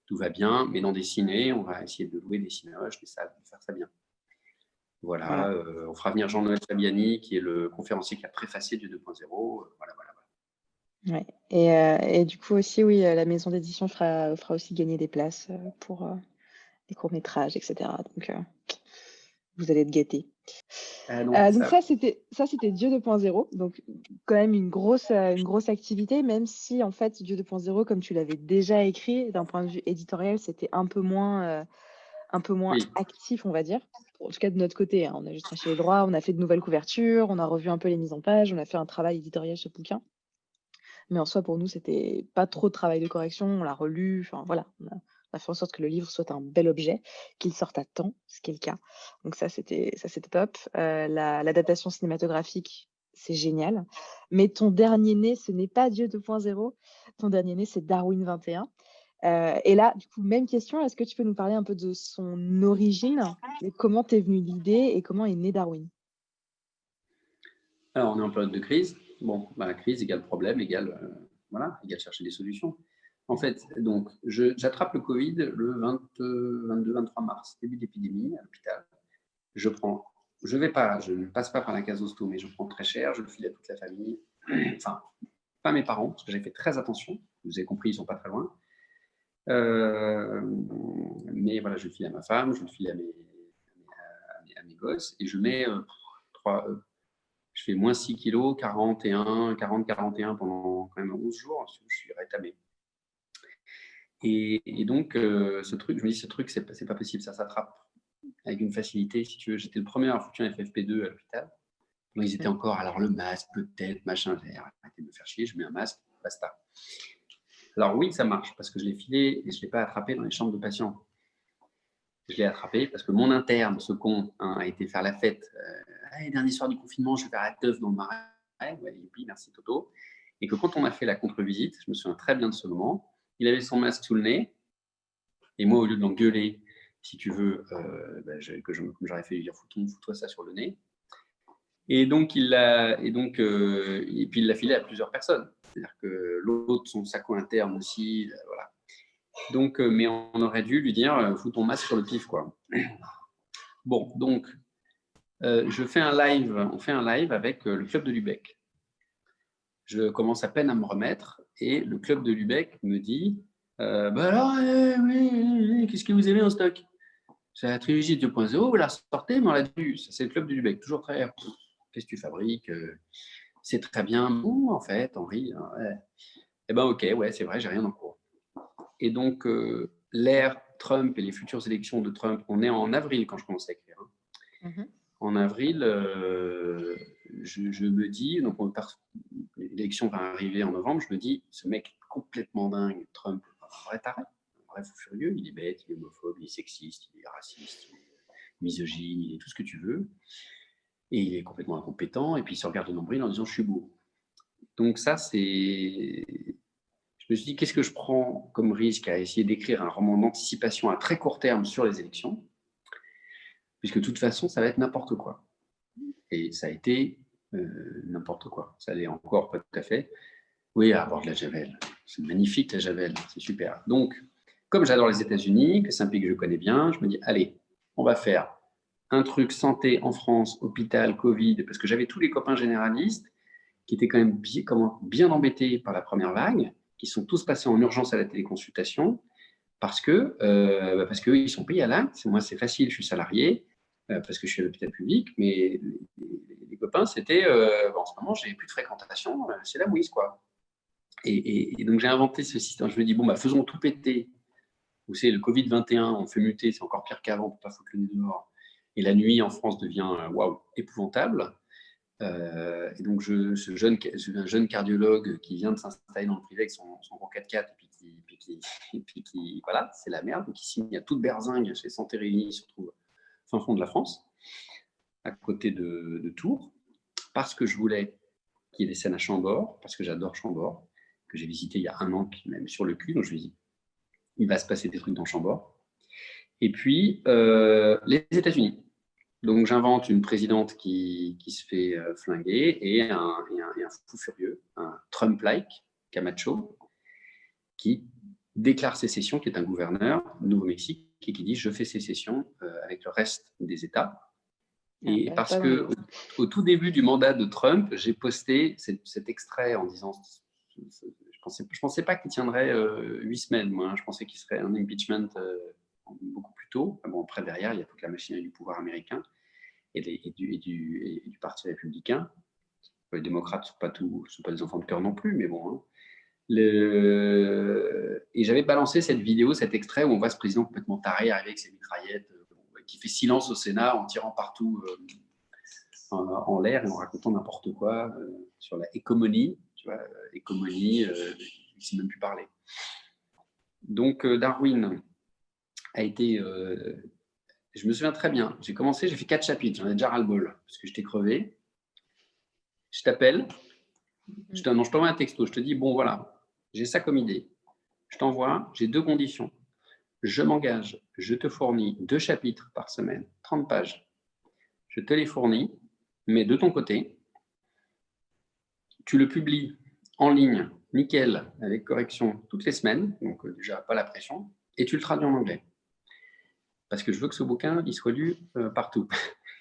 tout va bien, mais dans des cinés, on va essayer de louer des cinéloges, des salles, de faire ça bien. Voilà. On fera venir Jean-Noël Fabiani, qui est le conférencier qui a préfacé du 2.0. Voilà. Ouais. Et du coup aussi, oui, la maison d'édition fera aussi gagner des places pour des courts-métrages, etc. Donc, vous allez être gâtés. Donc ça, c'était Dieu 2.0. Donc, quand même une grosse activité, même si, en fait, Dieu 2.0, comme tu l'avais déjà écrit, d'un point de vue éditorial, c'était un peu moins Oui. actif, on va dire. En tout cas, de notre côté, hein. On a juste racheté les droits, on a fait de nouvelles couvertures, on a revu un peu les mises en page, on a fait un travail éditorial sur le bouquin. Mais en soi, pour nous, c'était pas trop de travail de correction, on l'a relu, enfin voilà, on a fait en sorte que le livre soit un bel objet, qu'il sorte à temps, ce qui est le cas. Donc ça, c'était top. L'adaptation cinématographique, c'est génial. Mais ton dernier né, ce n'est pas Dieu 2.0, ton dernier né, c'est Darwin 21. Et là, du coup, même question, est-ce que tu peux nous parler un peu de son origine, et comment t'es venue l'idée et comment est né Darwin? Alors, on est en période de crise. Bon, crise égale problème, égale chercher des solutions. En fait, donc, j'attrape le Covid le 22-23 mars, début d'épidémie à l'hôpital. Je ne passe pas par la case hosto, mais je prends très cher, je le file à toute la famille. Enfin, pas mes parents, parce que j'ai fait très attention. Vous avez compris, ils ne sont pas très loin. Mais voilà, je le file à ma femme, je le file à mes gosses, et je mets je fais moins 6 kilos, 41 pendant quand même 11 jours, je suis rétamé. Et donc, ce truc, je me dis, c'est pas possible, ça s'attrape avec une facilité, si tu veux. J'étais le premier à avoir foutu un FFP2 à l'hôpital. Donc, ils étaient encore, alors le masque, peut-être, machin, arrêtez de me faire chier, je mets un masque, basta. Alors oui, ça marche, parce que je l'ai filé et je ne l'ai pas attrapé dans les chambres de patients. Je l'ai attrapé parce que mon interne, ce con, a été faire la fête. Dernier soir du confinement, je vais faire la teuf dans le marais. Ouais, youpi, merci Toto. Et que quand on a fait la contre-visite, je me souviens très bien de ce moment, il avait son masque sous le nez. Et moi, au lieu de l'engueuler, si tu veux, comme j'aurais fait lui dire, fous-toi ça sur le nez. Et donc, il l'a filé à plusieurs personnes. C'est-à-dire que l'autre, son saco interne aussi, voilà. Donc, mais on aurait dû lui dire, fous ton masque sur le pif, quoi. Bon, donc, on fait un live avec le club de Lübeck. Je commence à peine à me remettre et le club de Lübeck me dit bah alors, oui, qu'est-ce que vous avez en stock? C'est la trilogie 2.0, vous la sortez, mais on l'a vu. Ça, c'est le club de Lübeck, toujours très. Qu'est-ce que tu fabriques? C'est très bien. Bon, en fait, Henri. Ouais. Eh ben, ok, ouais, c'est vrai, j'ai rien en cours. Et donc, l'ère Trump et les futures élections de Trump, on est en avril quand je commence à écrire. Mhm. En avril, je me dis, donc l'élection va arriver en novembre, je me dis, ce mec complètement dingue, Trump, un vrai taré, un vrai fou furieux, il est bête, il est homophobe, il est sexiste, il est raciste, il est misogyne, il est tout ce que tu veux, et il est complètement incompétent, et puis il se regarde le nombril en disant, je suis beau. Donc ça, c'est... Je me suis dit, qu'est-ce que je prends comme risque à essayer d'écrire un roman d'anticipation à très court terme sur les élections, puisque de toute façon, ça va être n'importe quoi. Et ça a été n'importe quoi. Ça l'est encore pas tout à fait. Oui, à bord de la Javel. C'est magnifique, la Javel. C'est super. Donc, comme j'adore les États-Unis, que c'est un pays que je connais bien, je me dis, allez, on va faire un truc santé en France, hôpital, Covid, parce que j'avais tous les copains généralistes qui étaient quand même bien embêtés par la première vague, qui sont tous passés en urgence à la téléconsultation, parce qu'eux, ils sont payés à l'acte. Moi, c'est facile, je suis salarié, parce que je suis à l'hôpital public, mais les copains, c'était en ce moment, j'ai plus de fréquentation, c'est la mouise, quoi. Et donc, j'ai inventé ce système. Je me dis, bon, faisons tout péter. Vous savez, le Covid-21, on fait muter, c'est encore pire qu'avant, on ne peut pas foutre le nez dehors. Et la nuit en France devient épouvantable. Et donc, un jeune cardiologue qui vient de s'installer dans le privé avec son gros 4x4, et puis qui voilà, c'est la merde. Donc, il signe à toute berzingue chez Santé Réunie, il se retrouve fin fond de la France, à côté de Tours, parce que je voulais qu'il y ait des scènes à Chambord, parce que j'adore Chambord, que j'ai visité il y a un an, même sur le cul. Donc, je me dis, il va se passer des trucs dans Chambord. Et puis, les États-Unis. Donc, j'invente une présidente qui se fait flinguer et un fou furieux, un Trump-like, Camacho, qui déclare sécession, qui est un gouverneur Nouveau-Mexique, et qui dit « je fais sécession avec le reste des États ». Et parce que au tout début du mandat de Trump, j'ai posté cet extrait en disant je pensais pas qu'il tiendrait 8 semaines, moi. Je pensais qu'il serait un impeachment beaucoup plus tôt. Bon, après, derrière, il y a toute la machinerie du pouvoir américain et du Parti républicain. Les démocrates ne sont pas des enfants de cœur non plus, mais bon. Hein. Et j'avais balancé cette vidéo, cet extrait où on voit ce président complètement taré arriver avec ses mitraillettes, qui fait silence au Sénat en tirant partout en l'air et en racontant n'importe quoi sur la économie, tu vois, économie, il ne sait même plus parler. Donc Darwin a été, je me souviens très bien, j'ai fait 4 chapitres, j'en ai déjà ras-le-bol, parce que j'étais crevé. Je t'appelle, je t'envoie un texto, je te dis, bon voilà, j'ai ça comme idée. Je t'envoie, j'ai 2 conditions. Je m'engage, je te fournis 2 chapitres par semaine, 30 pages. Je te les fournis, mais de ton côté, tu le publies en ligne, nickel, avec correction, toutes les semaines, donc déjà pas la pression, et tu le traduis en anglais. Parce que je veux que ce bouquin, il soit lu partout.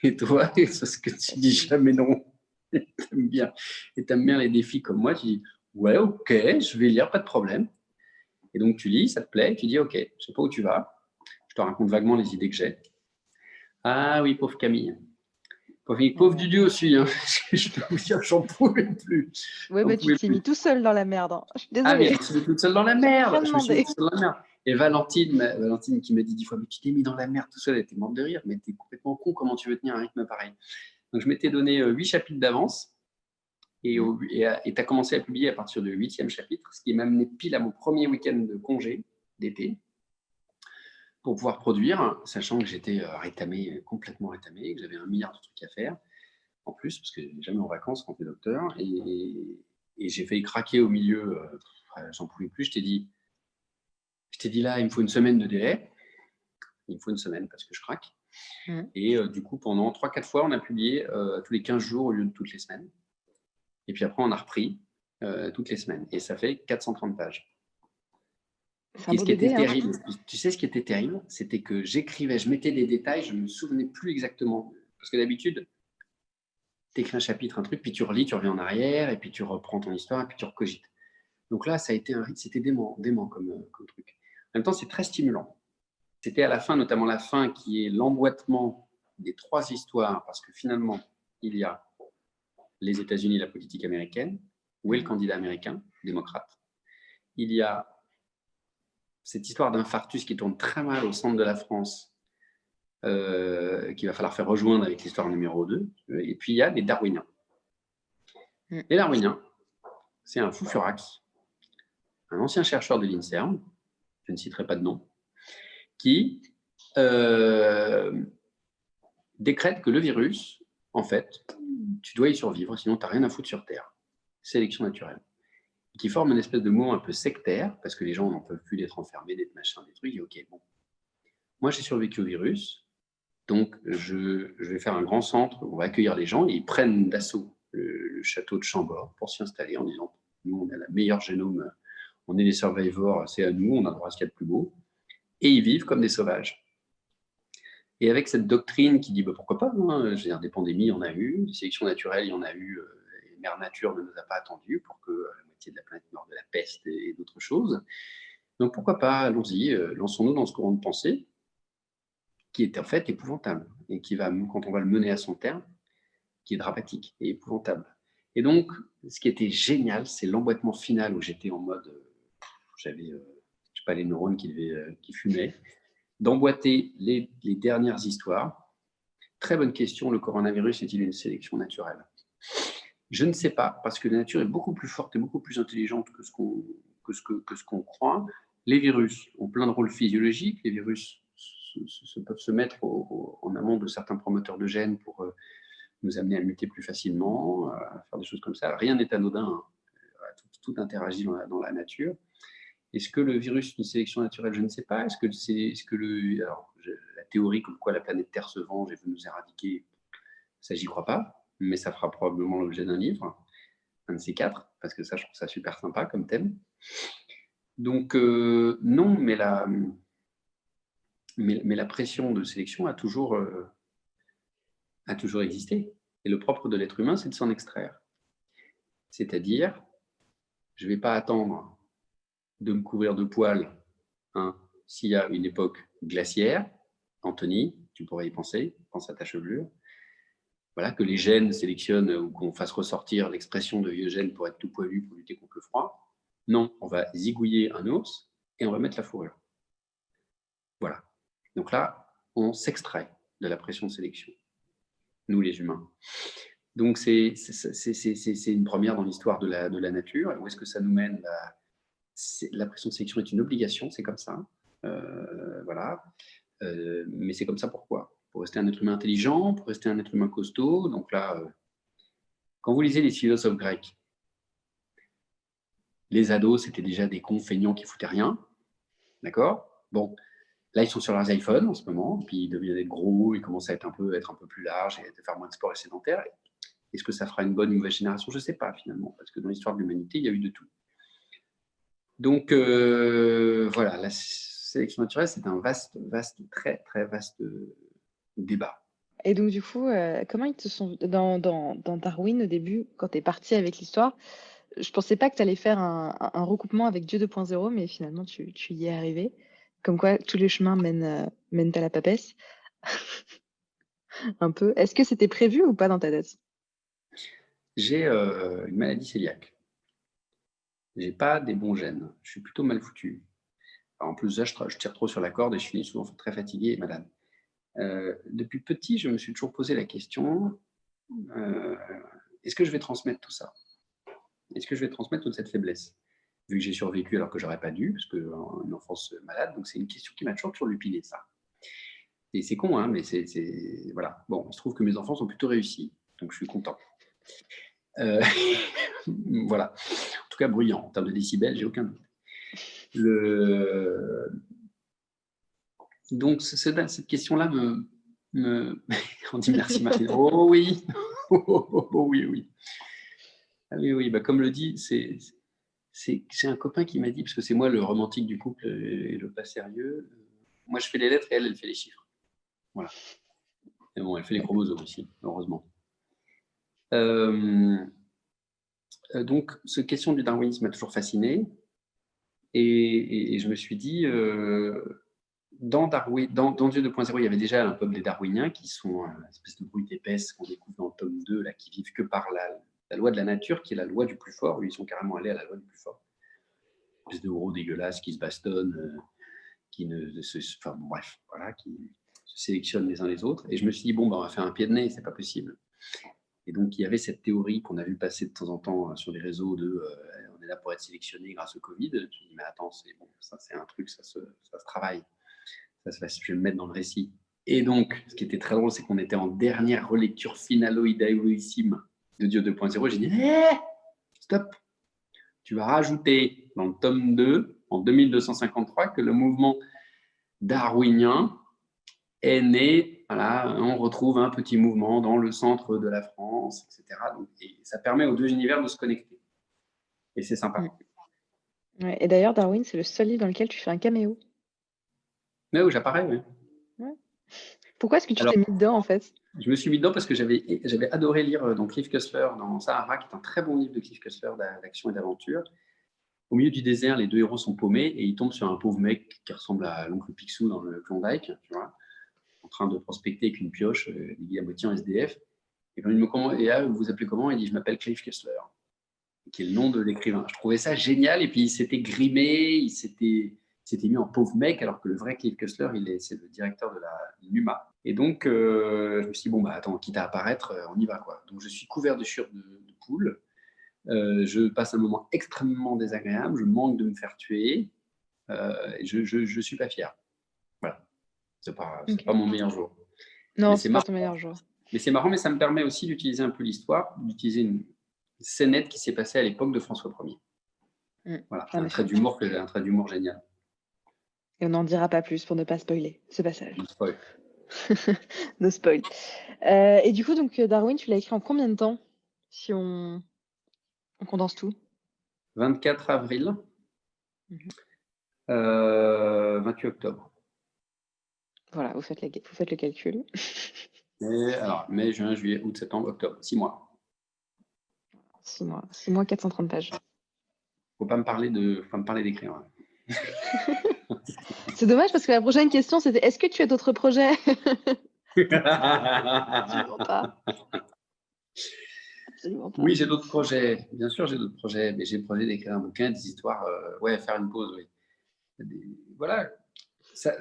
Et toi, c'est ce que tu dis jamais non. T'aimes bien. Et t'aimes bien les défis comme moi, tu dis, ouais, ok, je vais lire, pas de problème. Et donc tu lis, ça te plaît, tu dis, ok, je sais pas où tu vas, je te raconte vaguement les idées que j'ai. Ah oui, pauvre Camille. Pauvre Dudu aussi, hein. Je peux vous dire, j'en pouvais plus. Oui, tu t'es mis tout seul dans la merde. Hein. Je suis désolée. Ah, mais je me suis mis toute seule dans la merde. Je me suis mis toute seule dans la merde. Et Valentine qui m'a dit 10 fois, mais tu t'es mis dans la merde tout seul, elle était morte de rire, mais t'es complètement con, comment tu veux tenir un rythme pareil? Donc je m'étais donné 8 chapitres d'avance, et tu as commencé à publier à partir du 8e chapitre, ce qui m'a amené pile à mon premier week-end de congé d'été, pour pouvoir produire, sachant que j'étais complètement rétamé, que j'avais 1 milliard de trucs à faire, en plus, parce que je n'ai jamais en vacances quand tu es docteur, et j'ai failli craquer au milieu, j'en pouvais plus, je t'ai dit là, il me faut 1 semaine de délai, il me faut 1 semaine parce que je craque, et du coup, pendant 3-4 fois, on a publié tous les 15 jours au lieu de toutes les semaines, et puis après, on a repris toutes les semaines, et ça fait 430 pages. C'est un Et beau ce qui était bébé, hein. terrible, tu sais ce qui était terrible, c'était que j'écrivais, je mettais des détails, je ne me souvenais plus exactement. Parce que d'habitude, tu écris un chapitre, un truc, puis tu relis, tu reviens en arrière, et puis tu reprends ton histoire, et puis tu recogites. Donc là, ça a été c'était dément comme truc. En même temps, c'est très stimulant. C'était à la fin, notamment la fin, qui est l'emboîtement des 3 histoires, parce que finalement, il y a les États-Unis, la politique américaine, où est le candidat américain, démocrate. Il y a cette histoire d'infarctus qui tourne très mal au centre de la France, qu'il va falloir faire rejoindre avec l'histoire numéro 2. Et puis, il y a les Darwiniens. Mmh. Les Darwiniens, c'est un fou furax, un ancien chercheur de l'INSERM, je ne citerai pas de nom, qui décrète que le virus, en fait, tu dois y survivre, sinon tu n'as rien à foutre sur Terre. Sélection naturelle. Qui forme une espèce de mouvement un peu sectaire, parce que les gens n'en peuvent plus d'être enfermés, d'être machin, des trucs. Et ok, bon. Moi, j'ai survécu au virus, donc je vais faire un grand centre, on va accueillir les gens, et ils prennent d'assaut le château de Chambord pour s'y installer en disant, nous, on a la meilleure génome, on est les survivors, c'est à nous, on a le droit à ce qu'il y a de plus beau. Et ils vivent comme des sauvages. Et avec cette doctrine qui dit, bah, pourquoi pas, hein, je veux dire, des pandémies, il y en a eu, des sélections naturelles, il y en a eu, et Mère Nature ne nous a pas attendus pour que la moitié de la planète meure de la peste et d'autres choses. Donc pourquoi pas, allons-y, lançons-nous dans ce courant de pensée qui est en fait épouvantable et qui va, quand on va le mener à son terme, qui est dramatique et épouvantable. Et donc, ce qui était génial, c'est l'emboîtement final où j'étais en mode, j'avais, je sais pas, les neurones qui fumaient, d'emboîter les dernières histoires. Très bonne question, le coronavirus est-il une sélection naturelle? Je ne sais pas, parce que la nature est beaucoup plus forte et beaucoup plus intelligente que ce qu'on croit. Les virus ont plein de rôles physiologiques. Les virus peuvent se mettre en amont de certains promoteurs de gènes pour nous amener à muter plus facilement, à faire des choses comme ça. Rien n'est anodin, hein. Tout interagit dans la nature. Est-ce que le virus est une sélection naturelle? Je ne sais pas. Alors, la théorie comme quoi la planète Terre se venge et veut nous éradiquer, ça, j'y crois pas, mais ça fera probablement l'objet d'un livre, un de ces 4, parce que ça, je trouve ça super sympa comme thème. Donc, non, mais la pression de sélection a toujours existé. Et le propre de l'être humain, c'est de s'en extraire. C'est-à-dire, je ne vais pas attendre de me couvrir de poils, hein, s'il y a une époque glaciaire. Anthony, tu pourrais y penser, pense à ta chevelure. Voilà, que les gènes sélectionnent ou qu'on fasse ressortir l'expression de vieux gènes pour être tout poilu pour lutter contre le froid. Non, on va zigouiller un ours et on va mettre la fourrure. Voilà. Donc là, on s'extrait de la pression de sélection, nous les humains. Donc c'est une première dans l'histoire de la nature. Et où est-ce que ça nous mène? La pression de sélection est une obligation, c'est comme ça. Voilà. Mais c'est comme ça pourquoi? Pour rester un être humain intelligent, pour rester un être humain costaud. Donc là, quand vous lisez les philosophes grecs, les ados, c'était déjà des cons feignants qui foutaient rien. D'accord? Bon, là, ils sont sur leurs iPhones en ce moment, puis ils deviennent être gros, ils commencent à être un peu plus larges et à faire moins de sport et sédentaire. Est-ce que ça fera une bonne ou une mauvaise génération? Je ne sais pas, finalement, parce que dans l'histoire de l'humanité, il y a eu de tout. Donc, voilà, la sélection naturelle, c'est un très, très vaste débat. Et donc du coup, comment ils te sont dans Darwin au début, quand tu es parti avec l'histoire, je pensais pas que tu allais faire un recoupement avec Dieu 2.0, mais finalement tu y es arrivé. Comme quoi tous les chemins mènent à la papesse, un peu. Est-ce que c'était prévu ou pas dans ta tête? J'ai une maladie cœliaque. J'ai pas des bons gènes. Je suis plutôt mal foutu. Alors, en plus de ça, je tire trop sur la corde et je finis souvent très fatigué et malade. Depuis petit, je me suis toujours posé la question, est-ce que je vais transmettre tout ça? Est-ce que je vais transmettre toute cette faiblesse? Vu que j'ai survécu alors que j'aurais pas dû, parce que une enfance malade, donc c'est une question qui m'a toujours turlupiné, ça. Et c'est con, hein, mais voilà. Bon, il se trouve que mes enfants sont plutôt réussis, donc je suis content. Voilà. En tout cas, bruyant. En termes de décibels, j'ai aucun doute. Donc, cette question-là on dit merci, Martine. Oh oui. Oh oui, oui. Ah oui, oui. Bah, comme le dit, C'est un copain qui m'a dit, parce que c'est moi le romantique du couple et le pas sérieux, moi je fais les lettres et elle fait les chiffres. Voilà. Et bon, elle fait les chromosomes aussi, heureusement. Euh, donc, cette question du darwinisme m'a toujours fasciné. Et je me suis dit, dans Dieu 2.0, il y avait déjà un peuple des Darwiniens qui sont une espèce de brute épaisse qu'on découvre dans le tome 2, là, qui vivent que par la loi de la nature, qui est la loi du plus fort. Ils sont carrément allés à la loi du plus fort. Une espèce de gros dégueulasses qui se bastonnent, qui ne se. Enfin, bon, bref, voilà, qui se sélectionnent les uns les autres. Et je me suis dit, bon, on va faire un pied de nez, c'est pas possible. Et donc, il y avait cette théorie qu'on a vu passer de temps en temps sur les réseaux de on est là pour être sélectionné grâce au Covid. Je me dis, mais attends, c'est bon, ça c'est un truc, ça se travaille. Je vais me mettre dans le récit. Et donc, ce qui était très drôle, c'est qu'on était en dernière relecture finaloïdaïsime de Dieu 2.0. J'ai dit, stop, tu vas rajouter dans le tome 2, en 2253, que le mouvement darwinien est né, voilà, on retrouve un petit mouvement dans le centre de la France, etc. Donc, et ça permet aux deux univers de se connecter. Et c'est sympa. Ouais, et d'ailleurs, Darwin, c'est le seul livre dans lequel tu fais un caméo. Mais oui, j'apparais, oui. Ouais. Pourquoi est-ce que tu t'es mis dedans, en fait? Je me suis mis dedans parce que j'avais adoré lire Cliff Cussler dans Sahara, qui est un très bon livre de Cliff Cussler d'action et d'aventure. Au milieu du désert, les deux héros sont paumés et ils tombent sur un pauvre mec qui ressemble à l'oncle Picsou dans le Klondike, tu vois, en train de prospecter avec une pioche, déguisé à moitié en SDF. Et quand il me commande, et là, vous vous appelez comment? Il dit, je m'appelle Cliff Cussler, qui est le nom de l'écrivain. Je trouvais ça génial, et puis il s'était grimé, il s'était mis en pauvre mec, alors que le vrai Cliff Cussler, c'est le directeur de la NUMA. Et donc, je me suis dit, bon, bah attends, quitte à apparaître, on y va, quoi. Donc, je suis couvert de chure de poule. Je passe un moment extrêmement désagréable, je manque de me faire tuer, je suis pas fier. Voilà, c'est pas mon meilleur jour. Non, c'est pas ton meilleur jour. Mais c'est marrant, mais ça me permet aussi d'utiliser un peu l'histoire, d'utiliser une scénette qui s'est passée à l'époque de François Ier. Voilà, un trait d'humour génial. Et on n'en dira pas plus pour ne pas spoiler ce passage. No spoil. No spoil. Et du coup, donc Darwin, tu l'as écrit en combien de temps, si on condense tout? 24 avril, 28 octobre. Voilà, vous faites le calcul. Mai, juin, juillet, août, septembre, octobre, 6 mois. 6 mois. 6 mois, 430 pages. Faut pas me parler d'écrire. Hein. C'est dommage parce que la prochaine question, c'était est-ce que tu as d'autres projets? Absolument pas. Absolument pas. Oui, j'ai d'autres projets. Bien sûr, j'ai d'autres projets. Mais j'ai le projet d'écrire un bouquin, des histoires. Faire une pause, oui. Voilà.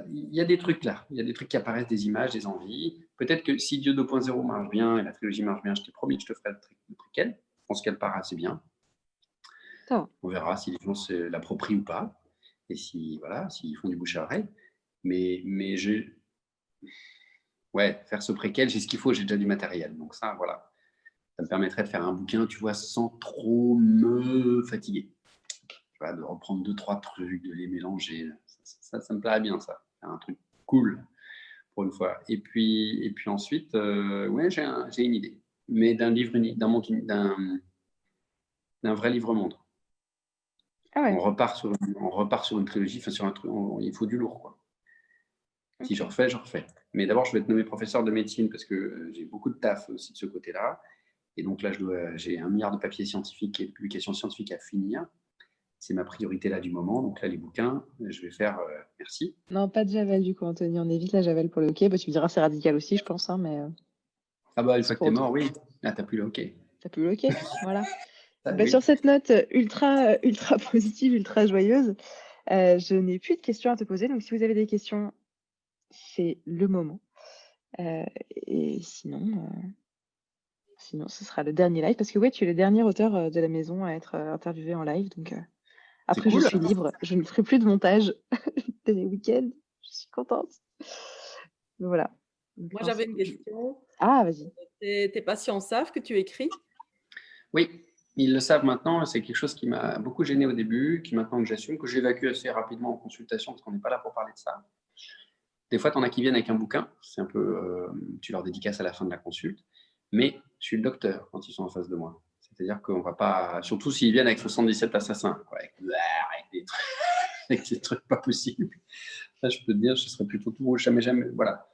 Il y a des trucs là. Il y a des trucs qui apparaissent, des images, des envies. Peut-être que si Dieu 2.0 marche bien et la trilogie marche bien, je t'ai promis que je te ferai le préquel. Je pense qu'elle part assez bien. On verra si les gens se l'approprient ou pas. Et s'ils font du bouche à oreille. Mais faire ce préquel, j'ai ce qu'il faut, j'ai déjà du matériel. Donc ça, voilà. Ça me permettrait de faire un bouquin, tu vois, sans trop me fatiguer. Tu vois, de reprendre 2-3 trucs, de les mélanger. Ça me plairait bien, ça. Un truc cool, pour une fois. Et puis ensuite, j'ai une idée. Mais d'un livre unique, d'un vrai livre-monde. Ah ouais. On repart sur une trilogie, enfin sur un truc, il faut du lourd, quoi. Okay. Si je refais. Mais d'abord, je vais être nommé professeur de médecine parce que j'ai beaucoup de taf aussi de ce côté-là. Et donc là, j'ai 1 milliard de papiers scientifiques et de publications scientifiques à finir. C'est ma priorité là du moment. Donc là, les bouquins, je vais faire merci. Non, pas de Javel du coup, Anthony. On évite la Javel pour le hockey. Bah, tu me diras, c'est radical aussi, je pense. Hein, mais... Ah bah, une fois que t'es mort, oui. Ah, t'as plus le hockey. T'as plus le hockey, voilà. Oui. Sur cette note ultra positive, ultra joyeuse, je n'ai plus de questions à te poser. Donc, si vous avez des questions, c'est le moment. Et sinon, ce sera le dernier live. Parce que ouais, tu es le dernier auteur de la maison à être interviewé en live. Donc, après, cool. Je suis libre. Je ne ferai plus de montage des week-ends. Je suis contente. Voilà. Donc, moi, j'avais une question. Ah, vas-y. Tes patients savent que tu écris? Oui, ils le savent maintenant. C'est quelque chose qui m'a beaucoup gêné au début, qui maintenant que j'assume, que j'évacue assez rapidement en consultation parce qu'on n'est pas là pour parler de ça. Des fois, tu en as qui viennent avec un bouquin. C'est un peu, tu leur dédicaces à la fin de la consulte. Mais je suis le docteur quand ils sont en face de moi. C'est-à-dire qu'on va pas, surtout s'ils viennent avec 77 assassins, quoi, avec des trucs, avec des trucs pas possibles. Là, je peux te dire, je serais plutôt tout rouge, jamais, jamais. Voilà.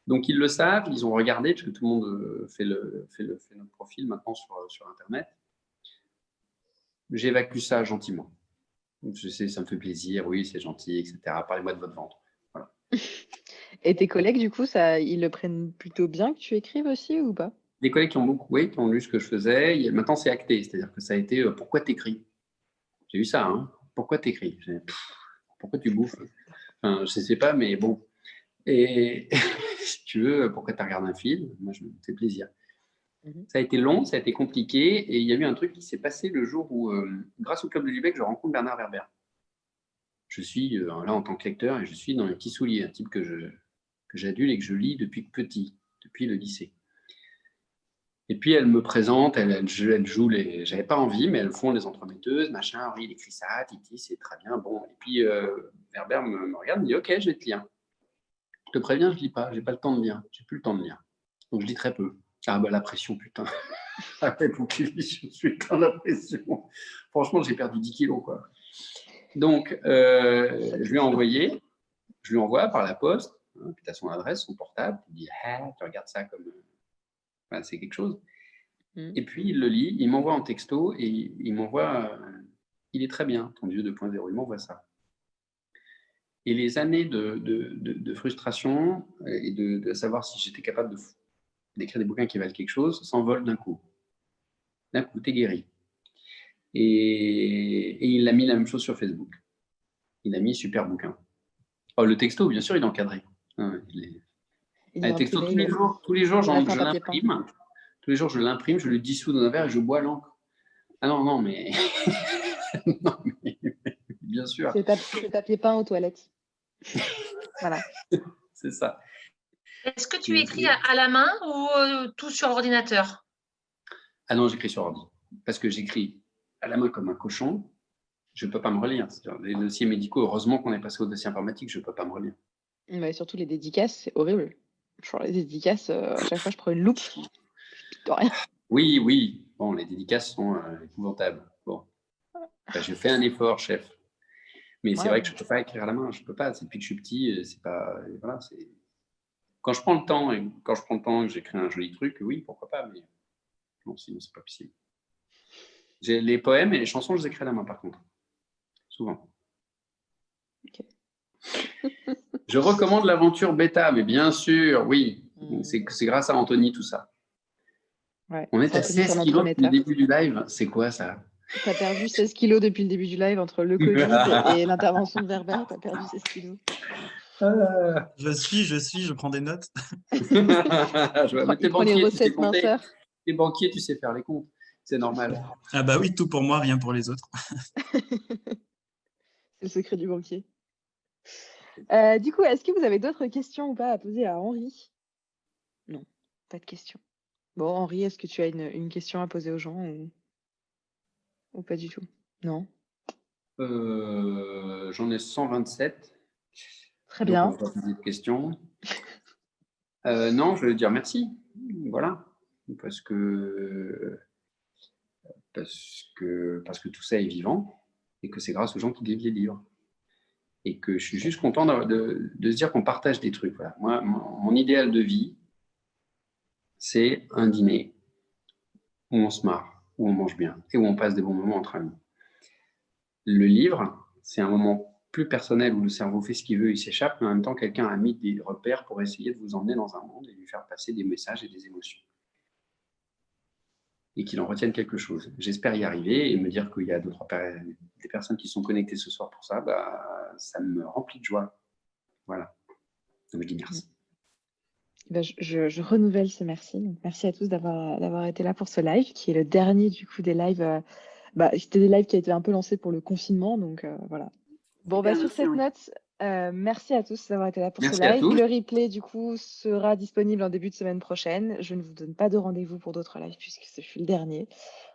Donc, ils le savent, ils ont regardé, parce que tout le monde fait notre profil maintenant sur Internet. J'évacue ça gentiment. Je sais, ça me fait plaisir, oui, c'est gentil, etc. Parlez-moi de votre ventre. Voilà. Et tes collègues, du coup, ils le prennent plutôt bien que tu écrives aussi ou pas? Les collègues qui ont lu ce que je faisais, maintenant c'est acté, c'est-à-dire que ça a été pourquoi t'écris? J'ai eu ça, hein. Pourquoi t'écris? Pourquoi tu bouffes? Enfin, je ne sais pas, mais bon. Et si tu veux, pourquoi tu regardes un film? Moi, je me fais plaisir. Ça a été long, ça a été compliqué, et il y a eu un truc qui s'est passé le jour où, grâce au Club de Lübeck, je rencontre Bernard Werber. Je suis là en tant que lecteur et je suis dans les petits souliers, un type que j'adule et que je lis depuis petit, depuis le lycée. Et puis elle me présente, elle joue les. J'avais pas envie, mais elles font les entremetteuses, machin. Oui, il écrit ça, Titi, c'est très bien. Bon, et puis Werber me regarde, me dit ok, je vais te lire. Je te préviens, je lis pas, j'ai pas le temps de lire, j'ai plus le temps de lire. Donc je lis très peu. Ah bah la pression, putain. Après, pour qu'il lise, je suis dans la pression. Franchement, j'ai perdu 10 kilos, quoi. Donc, je lui ai envoyé, je lui envoie par la poste, hein, puis tu as son adresse, son portable, tu dis ah, tu regardes ça comme. Enfin, c'est quelque chose. Et puis il le lit, il m'envoie en texto et il m'envoie il est très bien, ton Dieu 2.0, il m'envoie ça. Et les années de frustration et de savoir si j'étais capable d'écrire des bouquins qui valent quelque chose s'envolent d'un coup. D'un coup, t'es guéri. Et il a mis la même chose sur Facebook. Il a mis super bouquin. Oh, le texto, bien sûr, il est encadré. Le texto, tous les jours, je l'imprime. Tous les jours, je l'imprime, je le dissous dans un verre et je bois l'encre. Ah non, mais... non, mais bien sûr. C'est papier peint aux toilettes. Voilà. C'est ça. Est-ce que tu écris à la main ou tout sur ordinateur? Ah non, j'écris sur ordi. Parce que j'écris à la main comme un cochon. Je ne peux pas me relire. Les dossiers médicaux, heureusement qu'on est passé au dossier informatique, je ne peux pas me relire. Mais surtout les dédicaces, c'est horrible. Genre les dédicaces, à chaque fois, je prends une loupe. Je pique de rien. Oui. Bon, les dédicaces sont épouvantables. Bon. Enfin, je fais un effort, chef. Mais c'est vrai que je ne peux pas écrire à la main. Je ne peux pas. Depuis que je suis petit, c'est pas. Voilà, c'est. Quand je prends le temps et que j'écris un joli truc, oui, pourquoi pas. Mais non, sinon, c'est pas possible. Les poèmes et les chansons, je les écris à la main, par contre. Souvent. Okay. Je recommande l'aventure bêta, mais bien sûr, oui. C'est grâce à Anthony, tout ça. Ouais, on est à 16 kilos depuis le début du live. C'est quoi ça? Tu as perdu 16 kilos depuis le début du live entre le Covid et l'intervention de Werber. Tu as perdu 16 kilos. Je prends des notes. T'es banquier, t'es banquier, tu sais faire les comptes. C'est normal. Ah bah oui, tout pour moi, rien pour les autres. C'est le secret du banquier. Du coup, est-ce que vous avez d'autres questions ou pas à poser à Henri? Non, pas de questions. Bon, Henri, est-ce que tu as une question à poser aux gens ou pas du tout? Non. J'en ai 127. Très bien. Donc on va poser des questions. Non, je veux dire merci. Voilà. Parce que tout ça est vivant et que c'est grâce aux gens qui livrent les livres. Et que je suis juste content de se dire qu'on partage des trucs. Voilà. Moi, mon idéal de vie, c'est un dîner où on se marre, où on mange bien et où on passe des bons moments entre amis. Le livre, c'est un moment plus personnel où le cerveau fait ce qu'il veut, il s'échappe, mais en même temps, quelqu'un a mis des repères pour essayer de vous emmener dans un monde et lui faire passer des messages et des émotions. Et qu'il en retienne quelque chose. J'espère y arriver et me dire qu'il y a des personnes qui sont connectées ce soir pour ça, ça me remplit de joie. Voilà. Donc je dis merci. Je renouvelle ce merci. Donc, merci à tous d'avoir été là pour ce live, qui est le dernier du coup des lives. C'était des lives qui a été un peu lancés pour le confinement, donc voilà. Bon, sur cette note, merci à tous d'avoir été là pour ce live. Le replay du coup sera disponible en début de semaine prochaine. Je ne vous donne pas de rendez-vous pour d'autres lives puisque ce fut le dernier.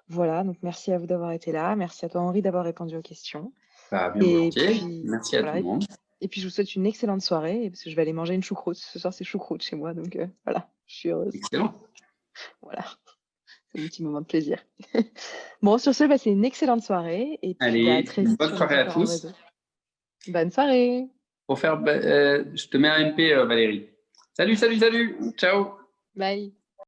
Voilà, donc merci à vous d'avoir été là. Merci à toi Henri d'avoir répondu aux questions. Bien volontiers. Merci à tout le monde. Et puis je vous souhaite une excellente soirée parce que je vais aller manger une choucroute. Ce soir c'est choucroute chez moi, donc voilà, je suis heureuse. Excellent. Voilà. C'est mon petit moment de plaisir. Bon, sur ce, bah, c'est une excellente soirée et puis bah, à Allez, très une vite bonne sur les soirée à différents tous. réseaux. Bonne soirée. Je te mets un MP, Valérie. Salut, salut, salut. Ciao. Bye.